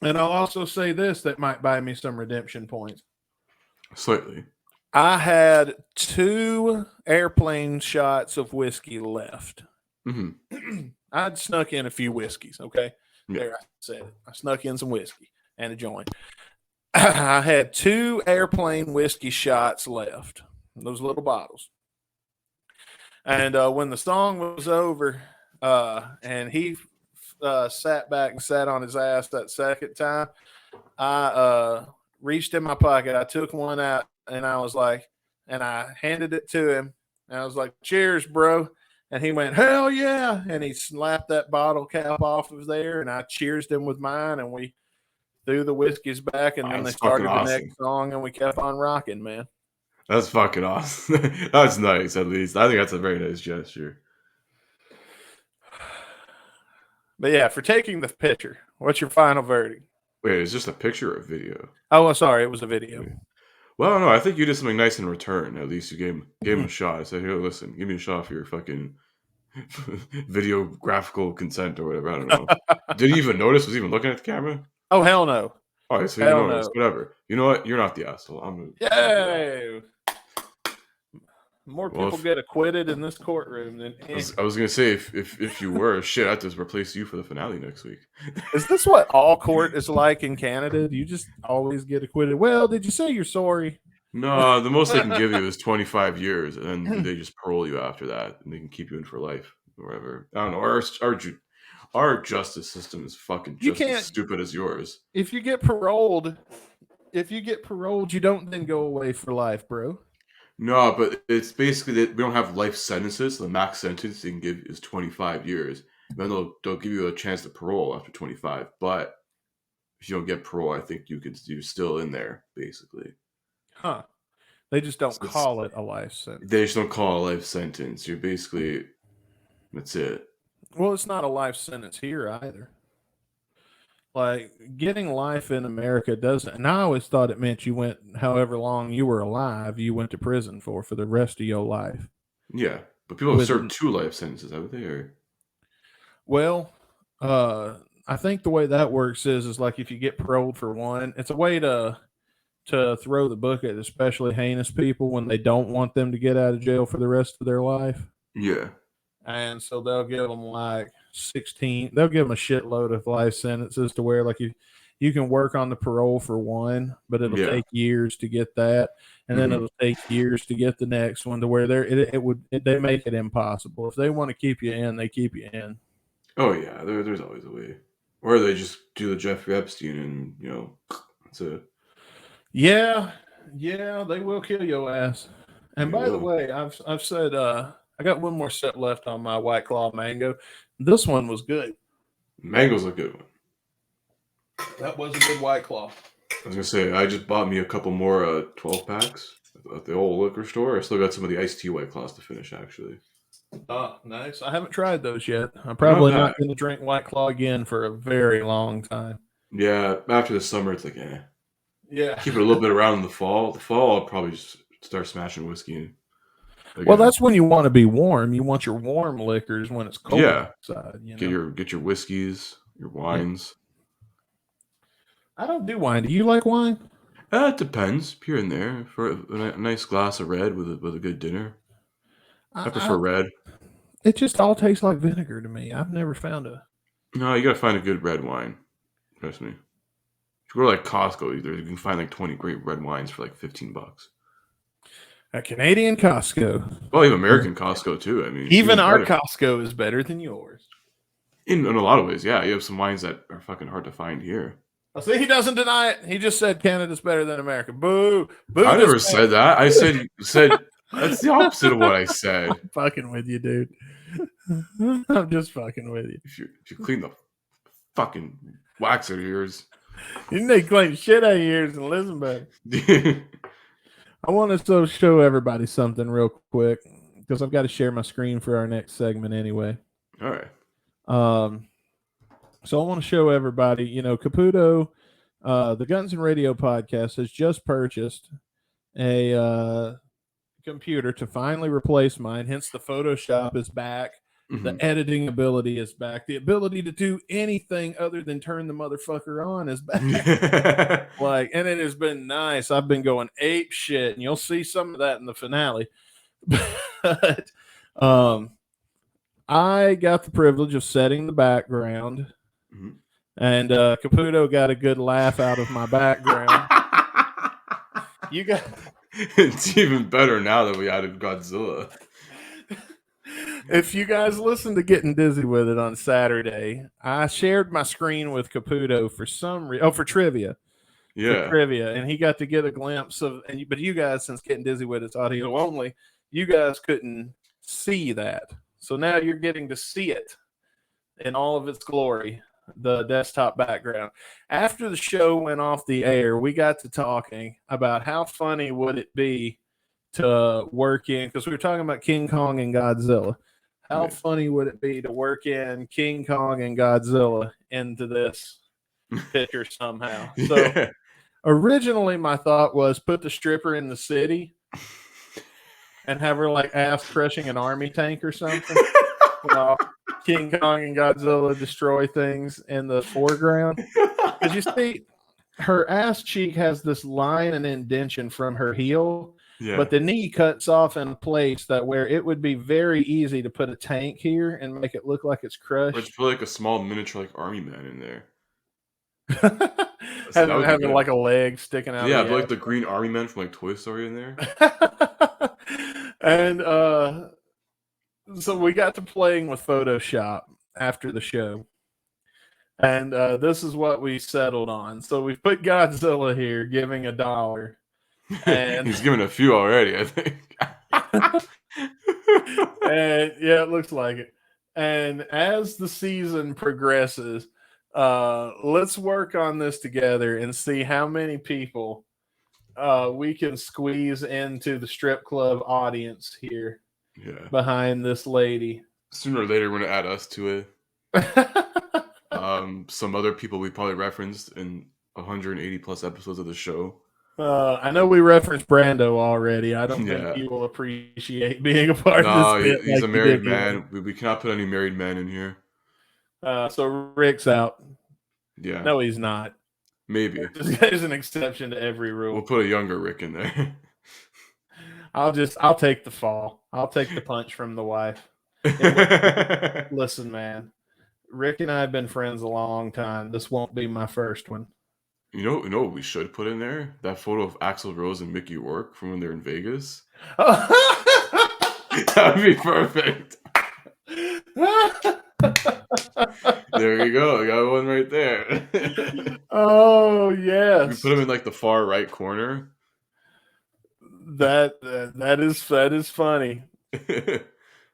And I'll also say this that might buy me some redemption points. Slightly. I had 2 airplane shots of whiskey left. I'd snuck in a few whiskeys, okay? There, I said it. I snuck in some whiskey and a joint. I had 2 airplane whiskey shots left, those little bottles. And when the song was over, and he sat back and sat on his ass that second time, I reached in my pocket. I took one out, and I was like, and I handed it to him. And I was like, cheers, bro. And he went, hell yeah. And he slapped that bottle cap off of there, and I cheersed him with mine, and we threw the whiskeys back, and then they started the next song, and we kept on rocking, man. That's fucking awesome. That's nice, at least. I think that's a very nice gesture. But yeah, for taking the picture, what's your final verdict? Wait, it's just a picture or a video? Oh, sorry, it was a video. Well, no, I think you did something nice in return. At least you gave him a shot. I said, here, listen, give me a shot for your fucking videographical consent or whatever. I don't know. Did he even notice? Was he even looking at the camera? Oh, hell no. All right, so you noticed. Whatever. You know what? You're not the asshole. Yay! More Well, people get acquitted in this courtroom than. I was gonna say if you were shit, I have to replace you for the finale next week. Is this what all court is like in Canada? Do you just always get acquitted? Well, did you say you're sorry? No, the most they can give you is 25 years, and then they just parole you after that, and they can keep you in for life or whatever. I don't know. Our justice system is fucking just as stupid as yours. If you get paroled, you don't then go away for life, bro. No, but it's basically that we don't have life sentences. So the max sentence they can give is 25 years. Then they'll give you a chance to parole after 25. But if you don't get parole, I think you're still in there, basically. Huh. They just don't call it a life sentence. They just don't call it a life sentence. You're basically, that's it. Well, it's not a life sentence here either. Like, getting life in America doesn't, and I always thought it meant you went, however long you were alive, you went to prison for the rest of your life. Yeah, but people have served 2 life sentences, haven't they? Or... Well, I think the way that works is like if you get paroled for one, it's a way to throw the book at especially heinous people when they don't want them to get out of jail for the rest of their life. Yeah. And so they'll give them like 16, they'll give them a shitload of life sentences to where like you can work on the parole for one, but it'll take years to get that. And then it'll take years to get the next one to where they make it impossible. If they want to keep you in, they keep you in. Oh yeah. There's always a way. Or they just do the Jeffrey Epstein and, that's it. Yeah, they will kill your ass. And by the way, I've said I got one more set left on my White Claw mango. This one was good. Mango's a good one. That was a good White Claw. I was gonna say I just bought me a couple more 12 packs at the old liquor store. I still got some of the iced tea White Claws to finish actually. Oh, nice. I haven't tried those yet. I'm probably not going to drink White Claw again for a very long time. Yeah, after the summer, it's like, Yeah. Keep it a little bit around in the fall. The fall, I'll probably just start smashing whiskey. Again. Well, that's when you want to be warm. You want your warm liquors when it's cold outside. Get your whiskeys, your wines. I don't do wine. Do you like wine? It depends. Here and there. For a nice glass of red with a good dinner. I prefer red. It just all tastes like vinegar to me. I've never found a... No, you got to find a good red wine. Trust me. If you go to like Costco, you can find like 20 great red wines for like $15. A Canadian Costco. Well, even American Costco too. I mean, even our Costco is better than yours. In a lot of ways, yeah. You have some wines that are fucking hard to find here. I see he doesn't deny it. He just said Canada's better than America. Boo. Boo. I never said that. I said that's the opposite of what I said. I'm fucking with you, dude. I'm just fucking with you. If you clean the fucking wax out of yours. You need to clean shit out of yours and listen better. I want to show everybody something real quick because I've got to share my screen for our next segment anyway. All right. So I want to show everybody, Caputo, the Guns and Radio podcast has just purchased a computer to finally replace mine. Hence, the Photoshop is back. Mm-hmm. The editing ability is back. The ability to do anything other than turn the motherfucker on is back. And it has been nice. I've been going ape shit, and you'll see some of that in the finale. But I got the privilege of setting the background, mm-hmm. and Caputo got a good laugh out of my background. You got. It's even better now that we added Godzilla. If you guys listen to Getting Dizzy with It on Saturday, I shared my screen with Caputo for some reason. For trivia. Yeah. For trivia. And he got to get a glimpse of, but you guys, since Getting Dizzy with It's audio only, you guys couldn't see that. So now you're getting to see it in all of its glory, the desktop background. After the show went off the air, we got to talking about how funny would it be to work in, because we were talking about King Kong and Godzilla. How funny would it be to work in King Kong and Godzilla into this picture somehow? So originally my thought was put the stripper in the city and have her like ass crushing an army tank or something while King Kong and Godzilla destroy things in the foreground. Because you see, her ass cheek has this line and indentation from her heel Yeah. But the knee cuts off in a place that where it would be very easy to put a tank here and make it look like it's Or crushed. just put like a small miniature like army man in there. having like a leg sticking out. Yeah, of the like the green army man from like Toy Story in there. And so we got to playing with Photoshop after the show. And this is what we settled on. So we put Godzilla here giving $1. And He's given a few already, I think. and yeah, it looks like it. And as the season progresses, let's work on this together and see how many people we can squeeze into the strip club audience here behind this lady. Sooner or later, we're gonna add us to it. Some other people we probably referenced in 180 plus episodes of the show. I know we referenced Brando already. I don't think he will appreciate being a part of this bit. He's a married man. We cannot put any married men in here. So Rick's out. Yeah. No, he's not. Maybe. There's an exception to every rule. We'll put a younger Rick in there. I'll take the fall. I'll take the punch from the wife. Listen, man. Rick and I have been friends a long time. This won't be my first one. You know what we should put in there? That photo of Axl Rose and Mickey Rourke from when they're in Vegas. That would be perfect. There you go. I got one right there. Oh, yes. We put him in like the far right corner. That is funny.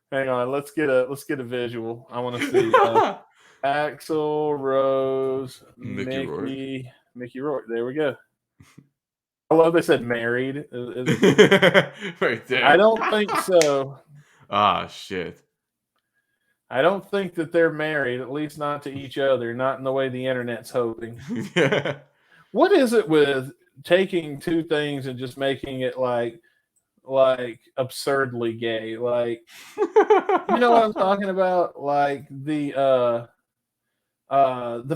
Hang on, let's get a visual. I want to see Axl Rose, Mickey Rourke. There we go. I love they said married. Right there. I don't think so. Ah, shit. I don't think that they're married, at least not to each other, not in the way the internet's hoping. Yeah. What is it with taking two things and just making it like absurdly gay? Like, you know what I'm talking about? Like the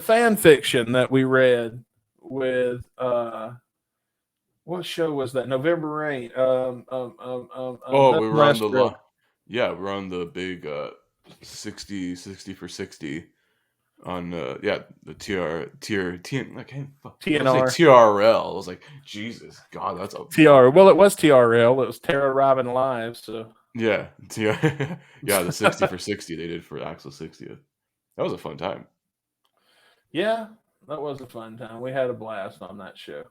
fan fiction that we read with what show was that? November Rain. We were on the we're on the big 60 for 60 on the TRL. I was like, Jesus God, that's a TR. Well, it was TRL. It was Tara Robin Live. So yeah, the 60 for 60 they did for Axl 60th. That was a fun time. Yeah, that was a fun time. We had a blast on that show.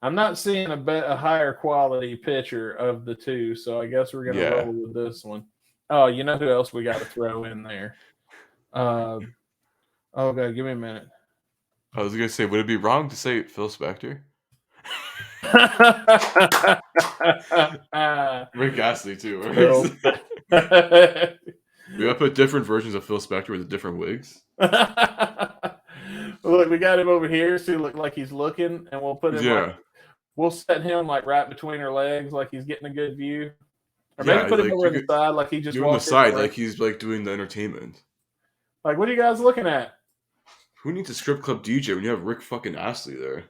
I'm not seeing a higher quality picture of the two, so I guess we're gonna roll with this one. Oh, you know who else we got to throw in there? Oh God, give me a minute. I was gonna say, would it be wrong to say Phil Spector? Rick Astley too. We gotta put different versions of Phil Spector with different wigs. Look, we got him over here, so he look like he's looking, and we'll put him. We'll set him like right between her legs, like he's getting a good view. Or maybe put him over on the side, like he just doing the side, like he's like doing the entertainment. Like, what are you guys looking at? Who needs a strip club DJ when you have Rick fucking Astley there?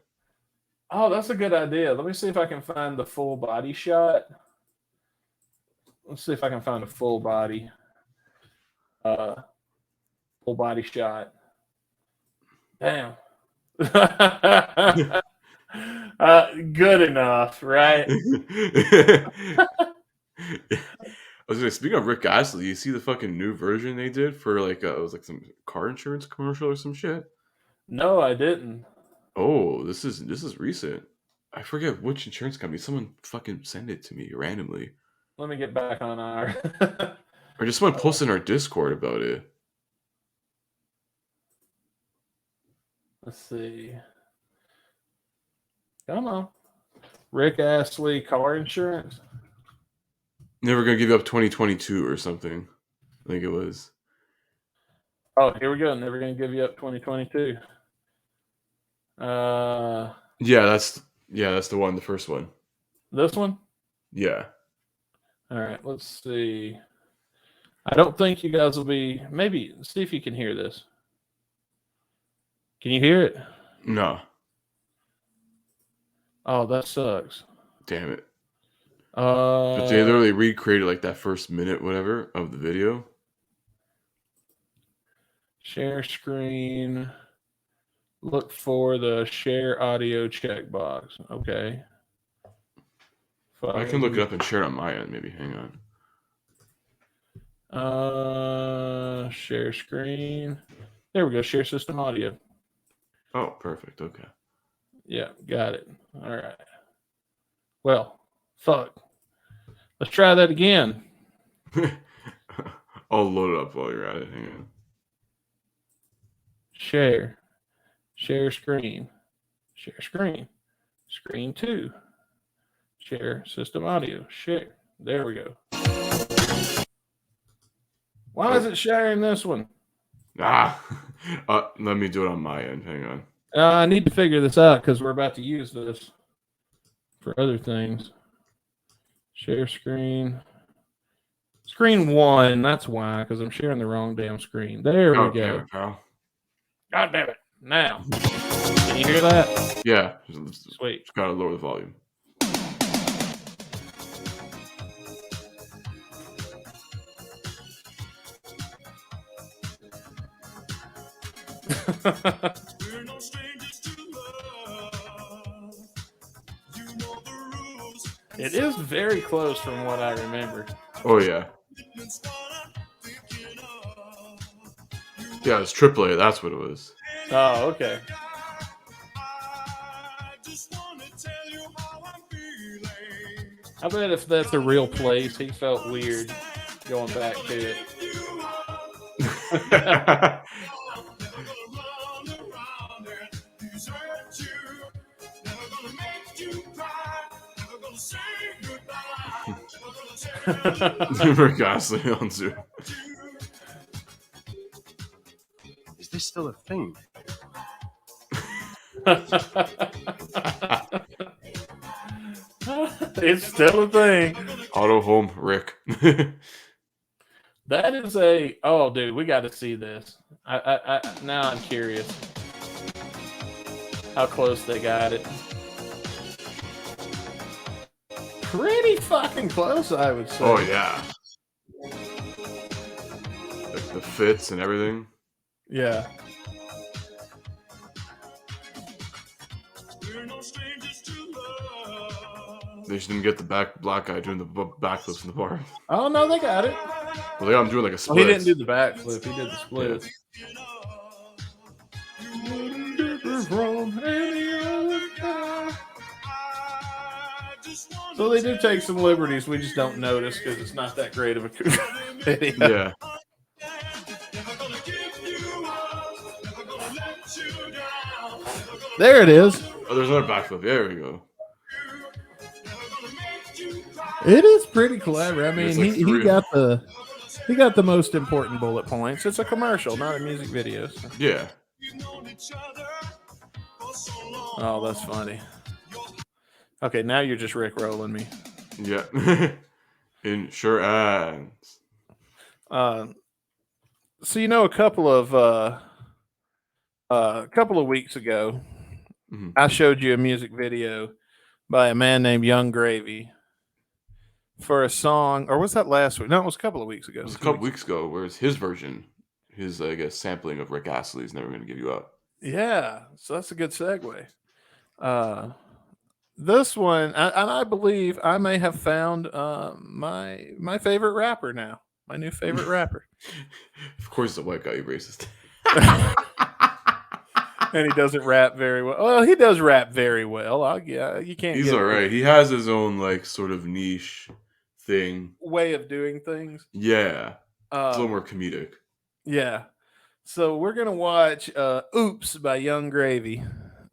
Oh, that's a good idea. Let me see if I can find the full body shot. Let's see if I can find a full body shot. Damn. Good enough, right? I was gonna speaking of Rick Astley, you see the fucking new version they did for like it was like some car insurance commercial or some shit? No, I didn't. Oh, this is recent. I forget which insurance company. Someone fucking sent it to me randomly. Let me get back on our or just someone posted in our Discord about it. Let's see. Come on. Rick Astley car insurance. Never gonna give you up 2022 or something. I think it was. Oh, here we go. Never gonna give you up 2022. That's the one, the first one. This one? Yeah. All right, let's see. I don't think you guys will be. Maybe see if you can hear this. Can you hear it? No. Oh, that sucks. Damn it. But they literally recreated like that first minute, whatever, of the video. Share screen. Look for the share audio checkbox. Okay. I can look it up and share it on my end. Maybe hang on. Share screen. There we go. Share system audio. Oh, perfect. Okay. Yeah, got it. All right. Well, fuck. Let's try that again. I'll load it up while you're at it. Hang on. Share. Share screen. Share screen. Screen 2. Share system audio. Share. There we go. Why is it sharing this one? Let me do it on my end. Hang on. I need to figure this out because we're about to use this for other things. Share screen. Screen 1. That's why, because I'm sharing the wrong damn screen. There we go. Pal. God damn it. Now. Can you hear that? Yeah. Sweet. Just gotta lower the volume. It is very close from what I remember. Oh yeah. Yeah, it's AAA. That's what it was. Oh, okay. I bet if that's a real place, he felt weird going back to it. Rick Astley on Zoom. Is this still a thing? It's still a thing. Auto Home Rick. That is a dude, we got to see this. I now I'm curious how close they got it. Pretty fucking close, I would say. Oh yeah. The fits and everything. Yeah. They just didn't get the black guy doing the backflips in the bar. Oh no, they got it. Well, they got him doing like a split. He didn't do the backflip. He did the split. So they do take some liberties. We just don't notice because it's not that great of a video. Yeah. There it is. Oh, there's another backflip. There we go. It is pretty clever. I mean, like he got the most important bullet points. It's a commercial, not a music video. So. Yeah. Oh, that's funny. Okay, now you're just Rick rolling me. Yeah. Insurance. So a couple of weeks ago, I showed you a music video by a man named Young Gravy for a song, or was that last week? No, it was a couple of weeks ago. It was a couple weeks ago, where it's his version, his I guess sampling of Rick Astley's "Never Gonna Give You Up." Yeah, so that's a good segue. This one, and I believe I may have found my favorite rapper now. My new favorite rapper. Of course, it's a white guy, you racist. And he doesn't rap very well. Well, he does rap very well. You can't. He's all right. He has his own like sort of niche thing, way of doing things. Yeah, it's a little more comedic. Yeah. So we're gonna watch "Oops" by Young Gravy,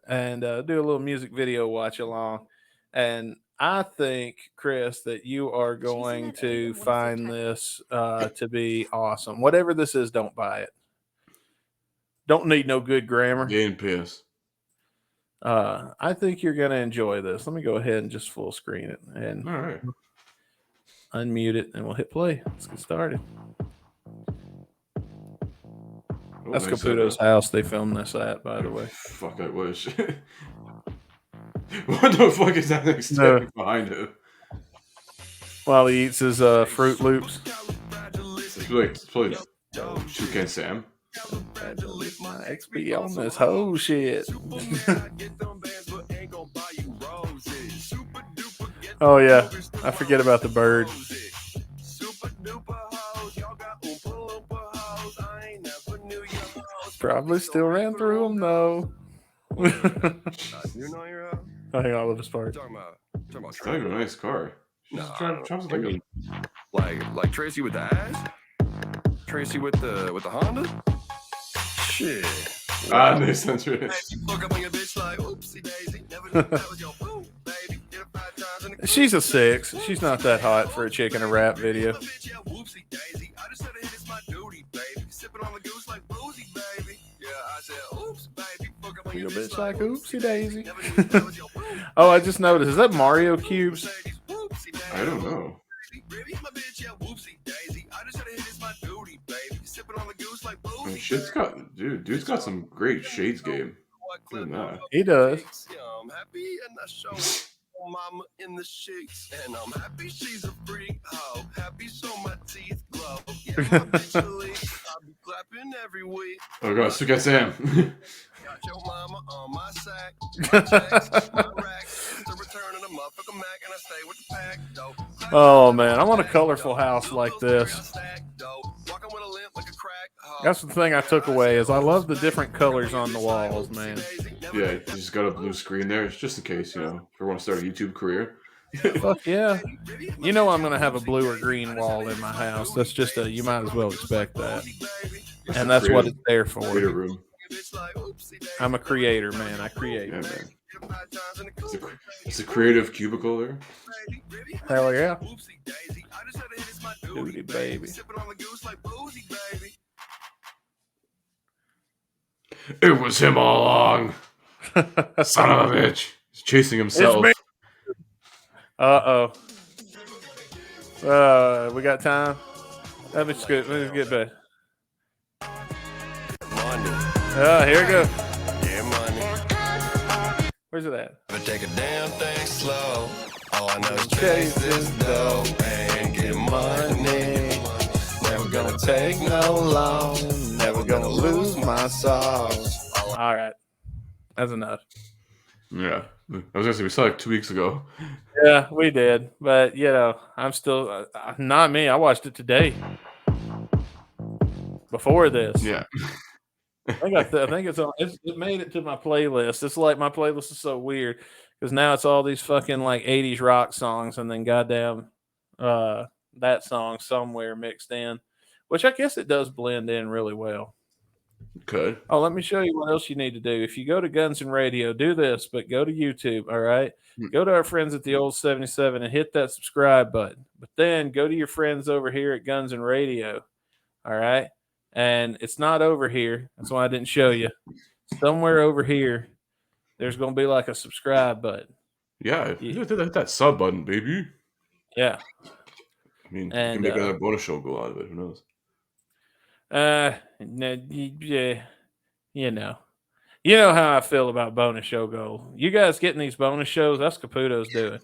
and do a little music video watch along. And I think, Chris, that you are going to find this to be awesome. Whatever this is, don't buy it. Don't need no good grammar. Gain piss. I think you're going to enjoy this. Let me go ahead and just full screen it and All right. Unmute it, and we'll hit play. Let's get started. Oh, That's nice Caputo's house they filmed this at, by the way. Fuck, I wish. What the fuck is that thing standing behind him? While he eats his Fruit Loops. It's probably Toucan Sam. My XP on this whole shit. Oh yeah, I forget about the bird. Probably still ran through them though. You know your Hang on with this part. talking about It's not even a nice car. Travis like like Tracy with the ass? Tracy with the Honda? Shit. makes sense, right? She's a 6. She's not that hot for a chick in a rap video. You bitch like oopsie daisy. Oh, I just noticed. Is that Mario cubes? I don't know. Shit's got dude's got some great shades game. Look at that. He does. I'm happy and I show mama in the sheets, and I'm happy she's a freak. Oh, happy so my teeth glow. Yeah, my bitch I'll be clapping every week. Oh god, Toucan Sam. Got your mama on my sack, my checks, my rack. The return of the motherfucker Mac, and I stay with the pack. Dope. Oh man, I want a colorful house like this. That's the thing I took away is I love the different colors on the walls, man. Yeah, you just got a blue screen there. It's just in case, if you want to start a YouTube career. Fuck yeah. You know I'm going to have a blue or green wall in my house. That's just you might as well expect that. And that's what it's there for. Creator room. I'm a creator, man. I create. Yeah, man. It's a creative cubicle there. Hell yeah. Duty baby. It was him all along. Son of a bitch. He's chasing himself. Uh-oh. We got time? Let me get back. Here we go. Yeah, money. Where's it at? But take a damn thing slow. All I know is chase this dough and get money. Never gonna take no loan. Never gonna lose my sauce. All right. That's enough. Yeah. I was going to say, we saw it 2 weeks ago. Yeah, we did. But, I'm still, not me. I watched it today. Before this. Yeah. I think it's on. It made it to my playlist. It's like my playlist is so weird because now it's all these fucking like 80s rock songs and then goddamn that song somewhere mixed in, which I guess it does blend in really well. Could. Oh, let me show you what else you need to do. If you go to Guns and Radio, do this, but go to YouTube, all right? Go to our friends at the Old 77 and hit that subscribe button. But then go to your friends over here at Guns and Radio, all right? And it's not over here. That's why I didn't show you. Somewhere over here, there's going to be like a subscribe button. Yeah, that sub button, baby. Yeah. I mean, you can make another bonus show go out of it. Who knows? Yeah, you know how I feel about bonus show goal. You guys getting these bonus shows? That's Caputo's doing.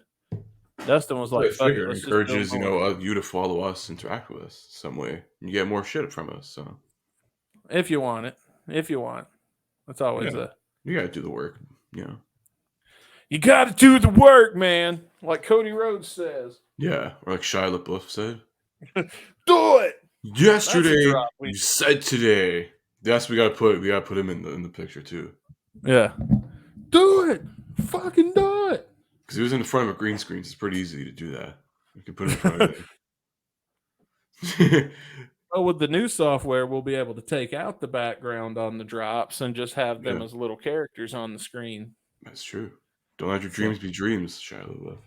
Dustin was like, "Fuck it." Encourages you to follow us, interact with us some way. You get more shit from us. So, if you want, that's always you gotta do the work. You got to do the work, man. Like Cody Rhodes says. Yeah, or like Shia LaBeouf said. Do it. Yesterday, you said today. Yes, we gotta put him in the picture too. Yeah. Do it. Fucking do it. Because he was in front of a green screen. So it's pretty easy to do that. You can put it in front of it. Well, with the new software, we'll be able to take out the background on the drops and just have them as little characters on the screen. That's true. Don't let your dreams be dreams, Shia LaBeouf.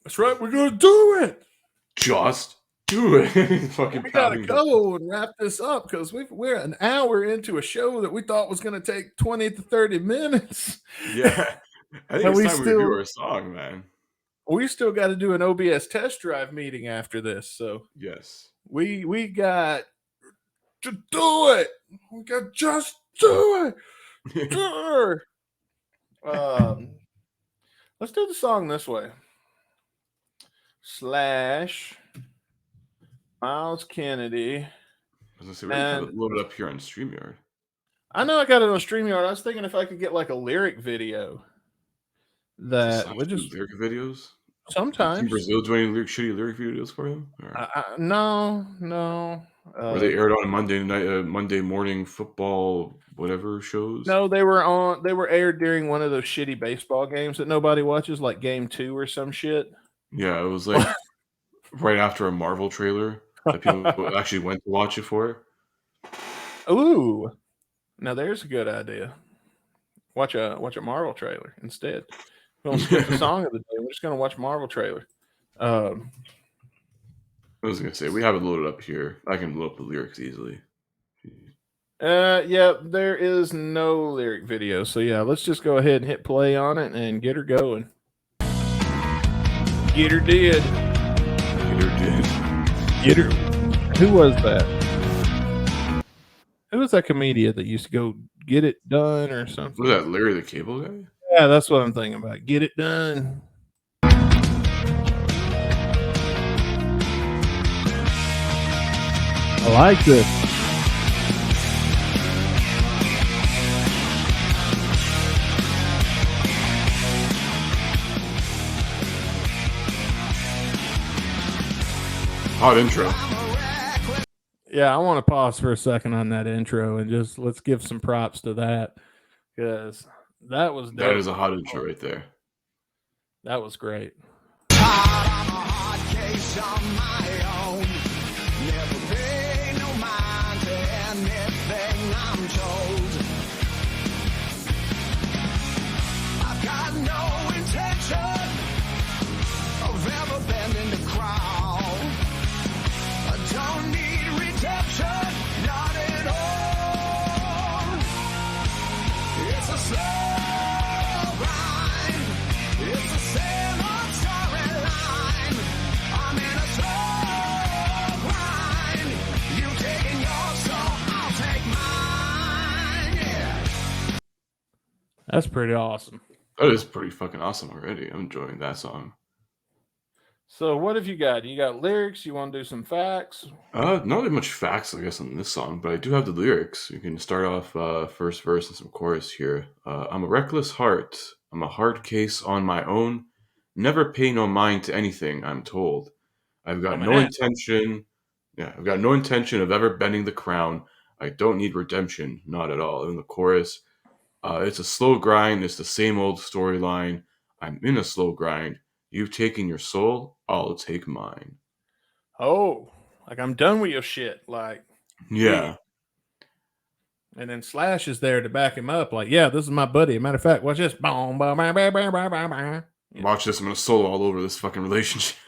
That's right. We're gonna do it. Just do it. Fucking we gotta go and wrap this up because we're an hour into a show that we thought was gonna take 20 to 30 minutes. Yeah. I think it's time we review our song, man. We still got to do an OBS test drive meeting after this. So yes, we got to do it. We got just do it. Let's do the song this way. Myles Kennedy. I was gonna say we have it loaded up here on StreamYard. I know I got it on StreamYard. I was thinking if I could get like a lyric video. That would just lyric videos. Sometimes in Brazil do any shitty lyric videos for him? No. Were they aired on Monday night, Monday morning football, whatever shows? No, they were aired during one of those shitty baseball games that nobody watches, like Game 2 or some shit. Yeah, it was like right after a Marvel trailer that people actually went to watch it for. Ooh, now there's a good idea. Watch a Marvel trailer instead. We don't skip the song of the day. We're just gonna watch Marvel trailer. I was gonna say we have it loaded up here. I can load up the lyrics easily. Yeah, there is no lyric video, so yeah, let's just go ahead and hit play on it and get her going. Get her did. Get her. Who was that? Who was that comedian that used to go get it done or something? Was that Larry the Cable Guy? Yeah, that's what I'm thinking about. Get it done. I like this. Hot intro. Yeah, I want to pause for a second on that intro and just let's give some props to that because that was dope. That is a hot intro right there. That was great. I've got no intention of ever bending the crowd. I don't need redemption, not at all. It's a slow grind. It's the same old storyline. I'm in a slow grind. You taking yours, so I'll take mine. Yeah. That's pretty awesome. That is pretty fucking awesome already. I'm enjoying that song. So what have you got? You got lyrics? You want to do some facts? Not really much facts, I guess, on this song, but I do have the lyrics. You can start off first verse and some chorus here. I'm a reckless heart. I'm a hard case on my own. Never pay no mind to anything, I'm told. I've got no intention. Yeah, I've got no intention of ever bending the crown. I don't need redemption, not at all. In the chorus, it's a slow grind. It's the same old storyline. I'm in a slow grind. You've taken your soul, I'll take mine. Oh, like I'm done with your shit. Like, yeah. And then Slash is there to back him up. Like, yeah, this is my buddy. As a matter of fact, watch this. Boom, boom, boom, boom, boom, boom, boom. Watch this. I'm going to solo all over this fucking relationship.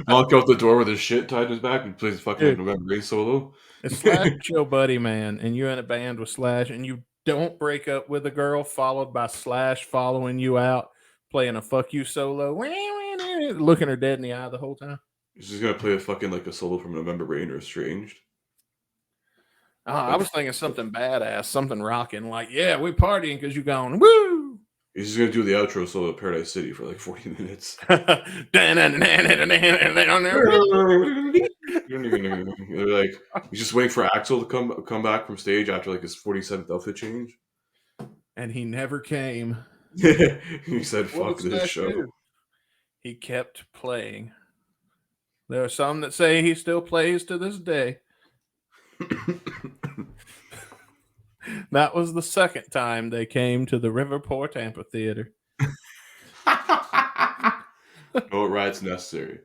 Walk out the door with his shit tied to his back and plays fucking November Rain solo. It's Slash your buddy, man, and you're in a band with Slash, and you don't break up with a girl followed by Slash following you out, playing a fuck you solo, looking her dead in the eye the whole time. He's just going to play a fucking like a solo from November Rain or Estranged. I was thinking something badass, something rocking, like, yeah, we're partying because you're going, woo! He's just going to do the outro solo of Paradise City for like 40 minutes. Like, he's just waiting for Axel to come back from stage after like his 47th outfit change. And he never came. He said, fuck this show. Do? He kept playing. There are some that say he still plays to this day. That was the second time they came to the Riverport Amphitheater. No rides necessary.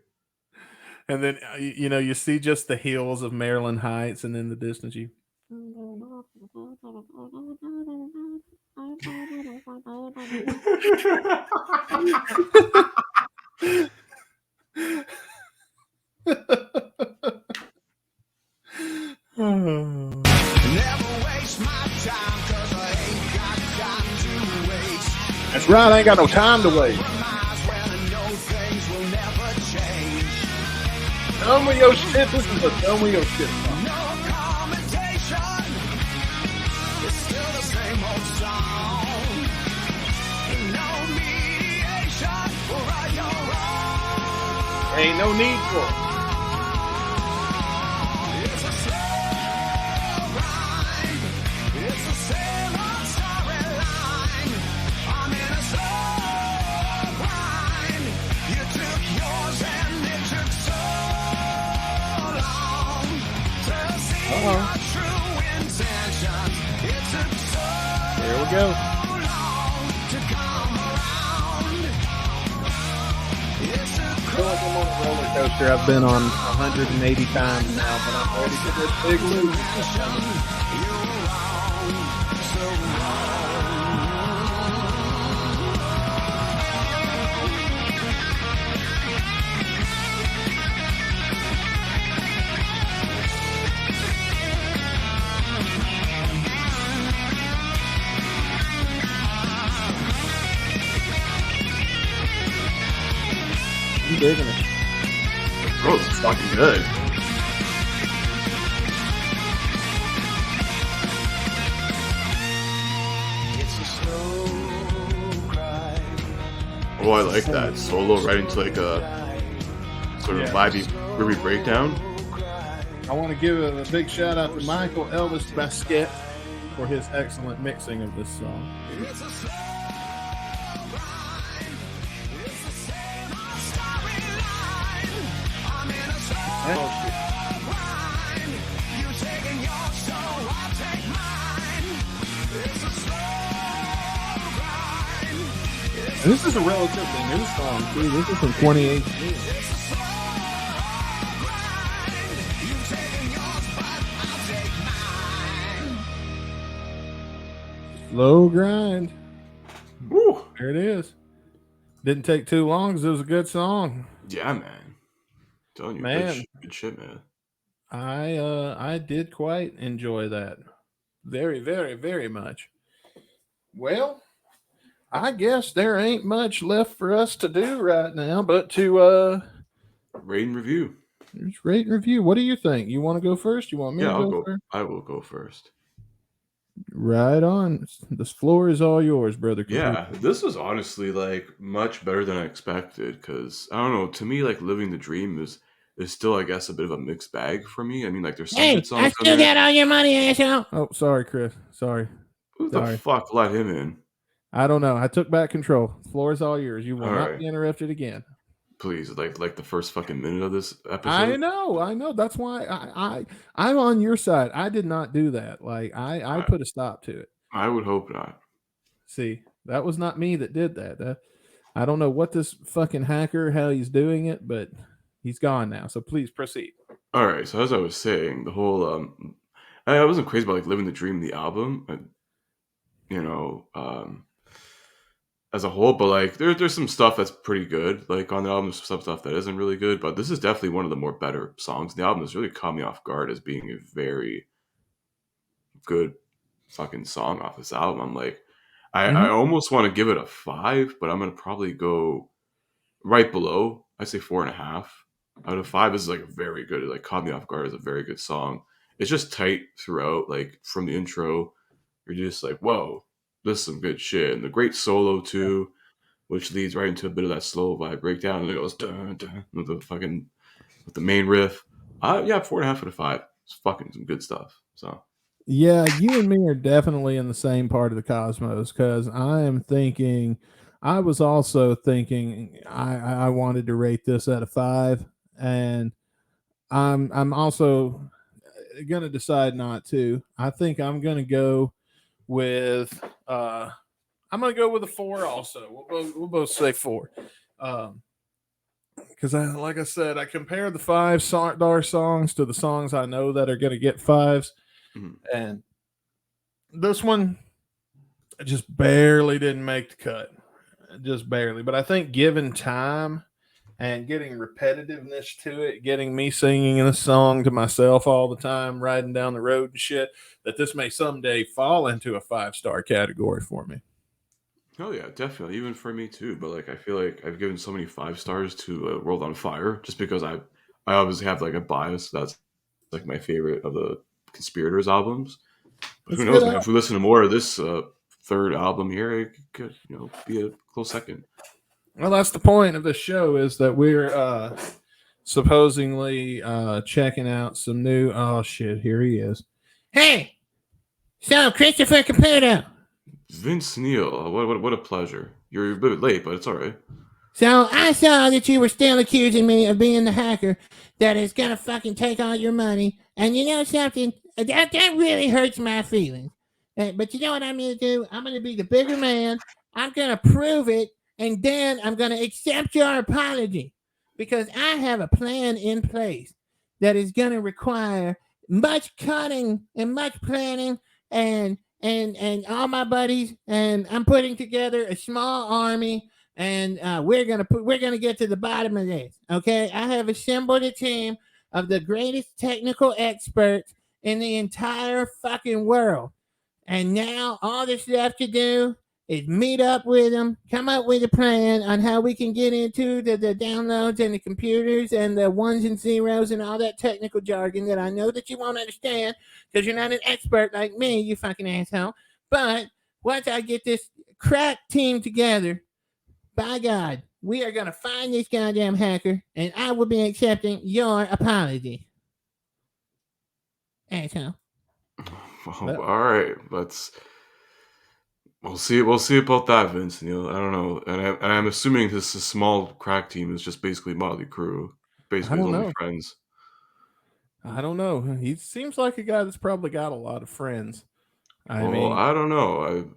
And then, you see just the hills of Maryland Heights, and in the distance, you. Never waste my time, 'cause I ain't got time to waste. That's right, I ain't got no time to waste. Done with your shit. This is a done with your shit song. No commentation. It's still the same old song. No mediation. Right or wrong. Ain't no need for it. Here we go. I feel like I'm on a roller coaster I've been on 180 times now, but I'm ready for this big loop. I'm digging it. Bro, it's fucking good. Oh, I like that solo right into like a sort of vibey, groovy breakdown. I want to give a big shout out to Michael Elvis Basquet for his excellent mixing of this song. And this is a relatively new song too. This is from 2018. Slow grind. Woo. There it is. Didn't take too long because it was a good song. Yeah, man. Telling you, Man. good shit, man. I did quite enjoy that. Very, very, very much. Well, I guess there ain't much left for us to do right now but to Rate and review. just rate and review. What do you think? You want to go first? You want me Yeah, to I'll go go. first? I will go first. Right on. This floor is all yours, brother. Yeah, this was honestly like much better than I expected because I don't know. To me, like living the dream is still, I guess, a bit of a mixed bag for me. I mean, like there's some good songs. I still got all your money, asshole. Oh, sorry, Chris. Sorry. Who the sorry. fuck let him in? I don't know. I took back control. The floor is all yours. You will All not right. be interrupted again. Please, like the first fucking minute of this episode. I know. That's why I'm on your side. I did not do that. Like I put a stop to it. I would hope not. See, that was not me that did that. I don't know what this fucking hacker, how he's doing it, but he's gone now. So please proceed. All right. So as I was saying, the whole I wasn't crazy about like living the dream, the album, as a whole, but like there's some stuff that's pretty good. Like on the album, there's some stuff that isn't really good, but this is definitely one of the more better songs. The album has really caught me off guard as being a very good fucking song off this album. I'm like, I almost want to give it a 5, but I'm gonna probably go right below. I say 4.5 out of 5. This is like a very good. It like caught me off guard as a very good song. It's just tight throughout. Like from the intro, you're just like, whoa, this is some good shit. And the great solo too, which leads right into a bit of that slow vibe breakdown, and it goes dun, dun, with the main riff. Yeah, 4.5 out of 5. It's fucking some good stuff. So. Yeah, you and me are definitely in the same part of the cosmos because I was also thinking I wanted to rate this at a 5, and I'm also gonna decide not to. I think I'm gonna go with a 4 also. We'll both say 4. Because like I said, I compare the 5-star songs to the songs I know that are gonna get 5s. And this one just barely didn't make the cut. Just barely. But I think given time and getting repetitiveness to it, getting me singing this song to myself all the time, riding down the road and shit, that this may someday fall into a 5-star category for me. Oh yeah, definitely. Even for me too. But like I feel like I've given so many 5 stars to World on Fire just because I obviously have like a bias. That's like my favorite of the Conspirators albums. But who knows, man? If we listen to more of this third album here, it could, be a close second. Well, that's the point of the show, is that we're supposedly checking out some new. Oh shit! Here he is. Hey, so Christopher Caputo. Vince Neil, what a pleasure. You're a bit late, but it's all right. So I saw that you were still accusing me of being the hacker that is gonna fucking take all your money, and you know something? That really hurts my feelings. But you know what I'm gonna do? I'm gonna be the bigger man. I'm gonna prove it, and then I'm gonna accept your apology because I have a plan in place that is gonna require much cutting and much planning and all my buddies, and I'm putting together a small army, and we're gonna get to the bottom of this. Okay, I have assembled a team of the greatest technical experts in the entire fucking world, and now all that's left to do is meet up with them, come up with a plan on how we can get into the downloads and the computers and the ones and zeros and all that technical jargon that I know that you won't understand because you're not an expert like me, you fucking asshole. But once I get this crack team together, by God, we are going to find this goddamn hacker, and I will be accepting your apology. Asshole. Oh, all right, we'll see about that, Vince Neil. I don't know, and I'm assuming this small crack team is just basically Motley Crue, basically his only friends. I don't know. He seems like a guy that's probably got a lot of friends. I don't know.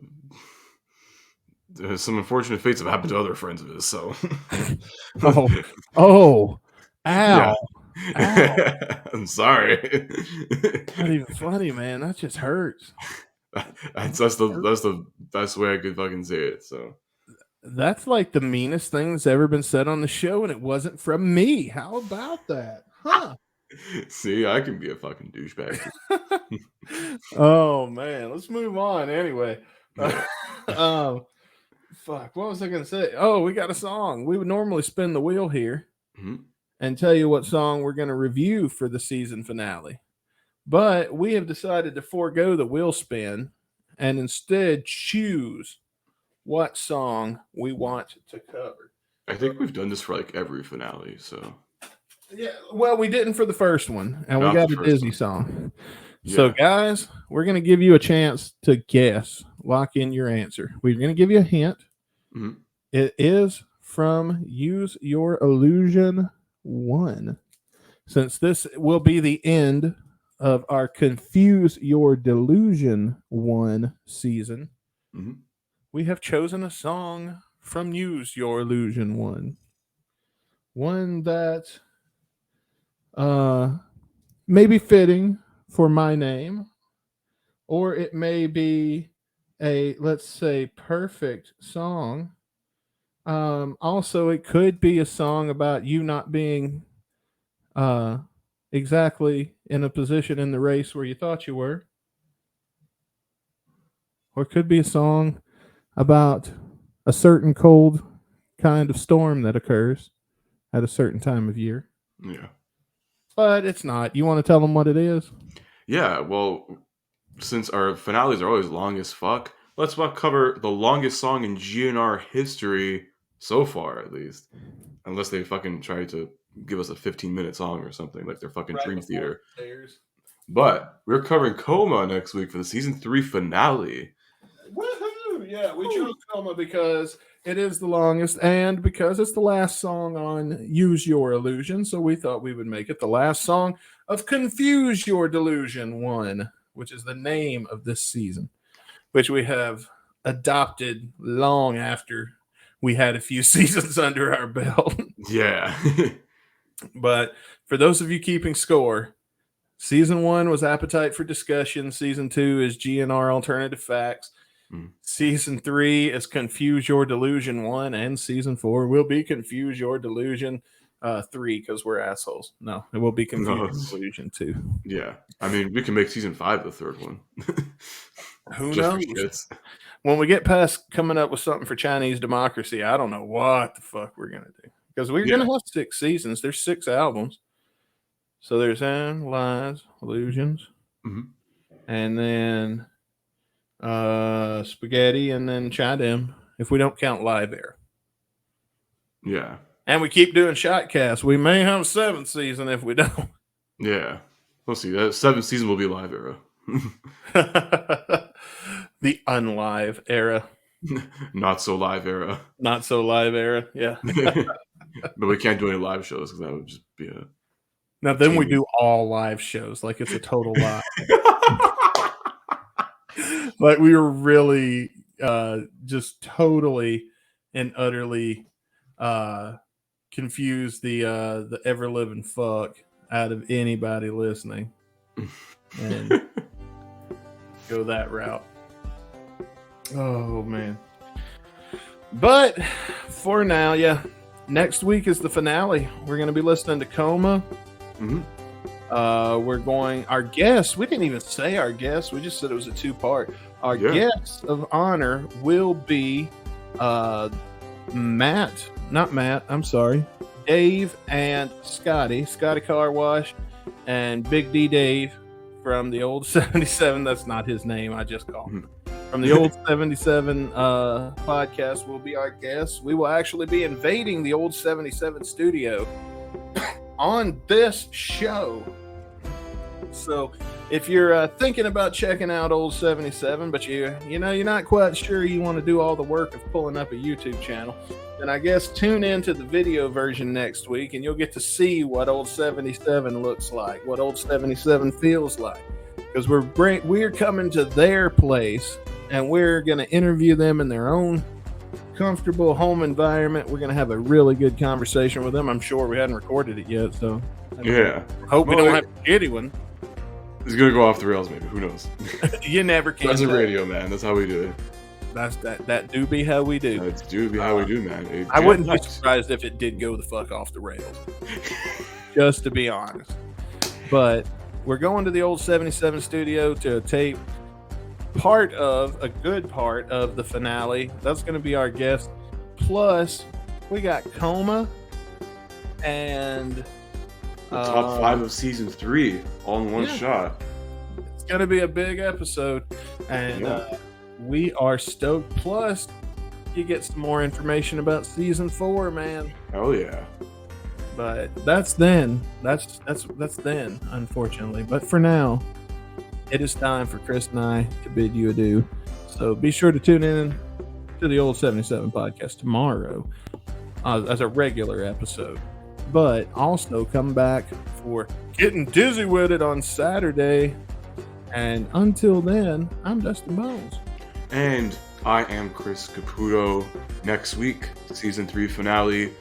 There's some unfortunate fates have happened to other friends of his, so. Ow. Yeah. Ow. I'm sorry. Not even funny, man. That just hurts. That's the best way I could fucking say it. So that's like the meanest thing that's ever been said on the show, and it wasn't from me. How about that? Huh? See, I can be a fucking douchebag. Oh man, let's move on. Anyway, fuck. What was I gonna say? Oh, we got a song. We would normally spin the wheel here and tell you what song we're gonna review for the season finale. But we have decided to forego the wheel spin and instead choose what song we want to cover. I think we've done this for like every finale, so. Yeah, well, we didn't for the first one, and we got a Disney song. Yeah. So, guys, we're going to give you a chance to guess, lock in your answer. We're going to give you a hint. Mm-hmm. It is from Use Your Illusion 1. Since this will be the end of our Confuse Your Delusion 1 season, we have chosen a song from Use Your Illusion 1. One that may be fitting for my name, or it may be a, let's say, perfect song. Also, it could be a song about you not being exactly in a position in the race where you thought you were. Or it could be a song about a certain cold kind of storm that occurs at a certain time of year. Yeah. But it's not. You want to tell them what it is? Yeah, well, since our finales are always long as fuck, let's cover the longest song in GNR history so far, at least. Unless they fucking try to give us a 15-minute song or something, like their fucking Dream Theater. But we're covering Coma next week for the season 3 finale. Woohoo! Yeah, we chose Coma because it is the longest and because it's the last song on Use Your Illusion. So we thought we would make it the last song of Confuse Your Delusion 1, which is the name of this season, which we have adopted long after we had a few seasons under our belt. Yeah. But for those of you keeping score, season 1 was Appetite for Discussion. Season 2 is GNR Alternative Facts. Season 3 is Confuse Your Delusion 1, and season 4 will be Confuse Your Delusion 3 because we're assholes. No, it will be Confuse Your Delusion 2. Yeah. I mean, we can make season 5 the third one. Who knows? When we get past coming up with something for Chinese democracy, I don't know what the fuck we're going to do. Because we're going to have 6 seasons. There's 6 albums. So there's Lies, Illusions, and then Spaghetti, and then Chidem, if we don't count Live Air. Yeah. And we keep doing Shotcasts. We may have a 7th season if we don't. Yeah. We'll see. That 7th season will be live era. The unlive era. Not so live era. Not so live era. Yeah. But we can't do any live shows because that would just be a... Now then we do all live shows. Like it's a total lie. Like we were really just totally and utterly confuse the ever living fuck out of anybody listening and go that route. Oh man. But for now, yeah, next week is the finale. We're going to be listening to Coma. We're going, our guest, we didn't even say our guest, we just said it was a 2-part. Our guest of honor will be Dave and Scotty Car Wash and Big D Dave from the old 77. That's not his name, I just called him. From the old 77 podcast will be our guest. We will actually be invading the old 77 studio on this show. So if you're thinking about checking out old 77, but you're not quite sure you want to do all the work of pulling up a YouTube channel, then I guess tune into the video version next week and you'll get to see what old 77 looks like, what old 77 feels like. Because we're coming to their place and we're going to interview them in their own comfortable home environment. We're going to have a really good conversation with them. I'm sure we hadn't recorded it yet, so hope we don't have a shitty one. It's going to go off the rails, maybe. Who knows? You never can. That's a radio, man. That's how we do it. That do be how we do. That's do be how we do, man. I wouldn't be surprised if it did go the fuck off the rails. Just to be honest. But we're going to the old 77 studio to tape a good part of the finale. That's going to be our guest. Plus, we got Coma and the top 5 of season 3 all in one shot. It's going to be a big episode, and we are stoked. Plus, you get some more information about season 4, man. Hell yeah! But that's then. That's then, unfortunately. But for now, it is time for Chris and I to bid you adieu. So be sure to tune in to the old 77 podcast tomorrow as a regular episode. But also come back for Getting Dizzy With It on Saturday. And until then, I'm Dustin Bonez. And I am Chris Caputo. Next week, season 3 finale.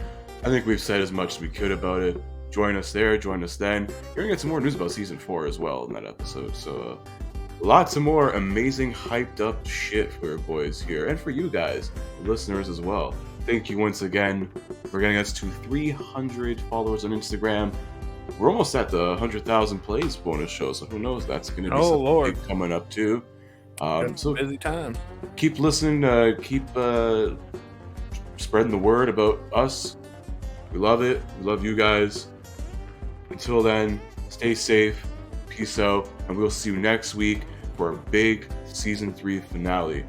I think we've said as much as we could about it. Join us there, join us then. You're going to get some more news about season 4 as well in that episode. So lots of more amazing, hyped up shit for your boys here. And for you guys, the listeners as well. Thank you once again for getting us to 300 followers on Instagram. We're almost at the 100,000 plays bonus show, so who knows? That's going to be something big coming up too. So busy time. Keep listening. Keep spreading the word about us. We love it. We love you guys. Until then, stay safe. Peace out, and we'll see you next week for a big season 3 finale.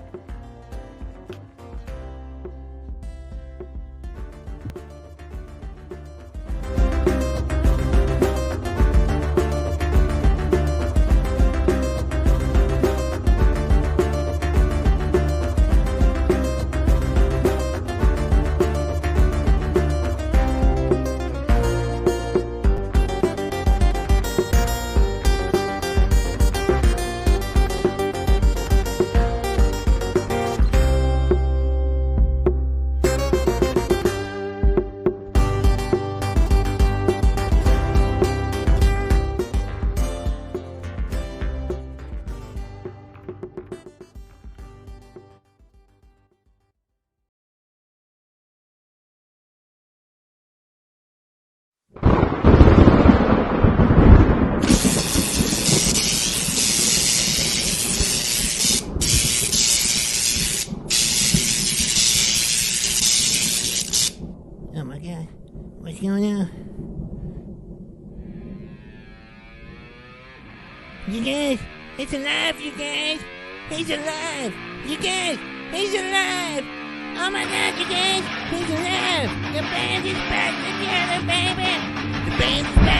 What's going on? You guys, it's alive, you guys! He's alive! You guys, he's alive! Oh my God, you guys! He's alive! The band is back together, baby! The band is back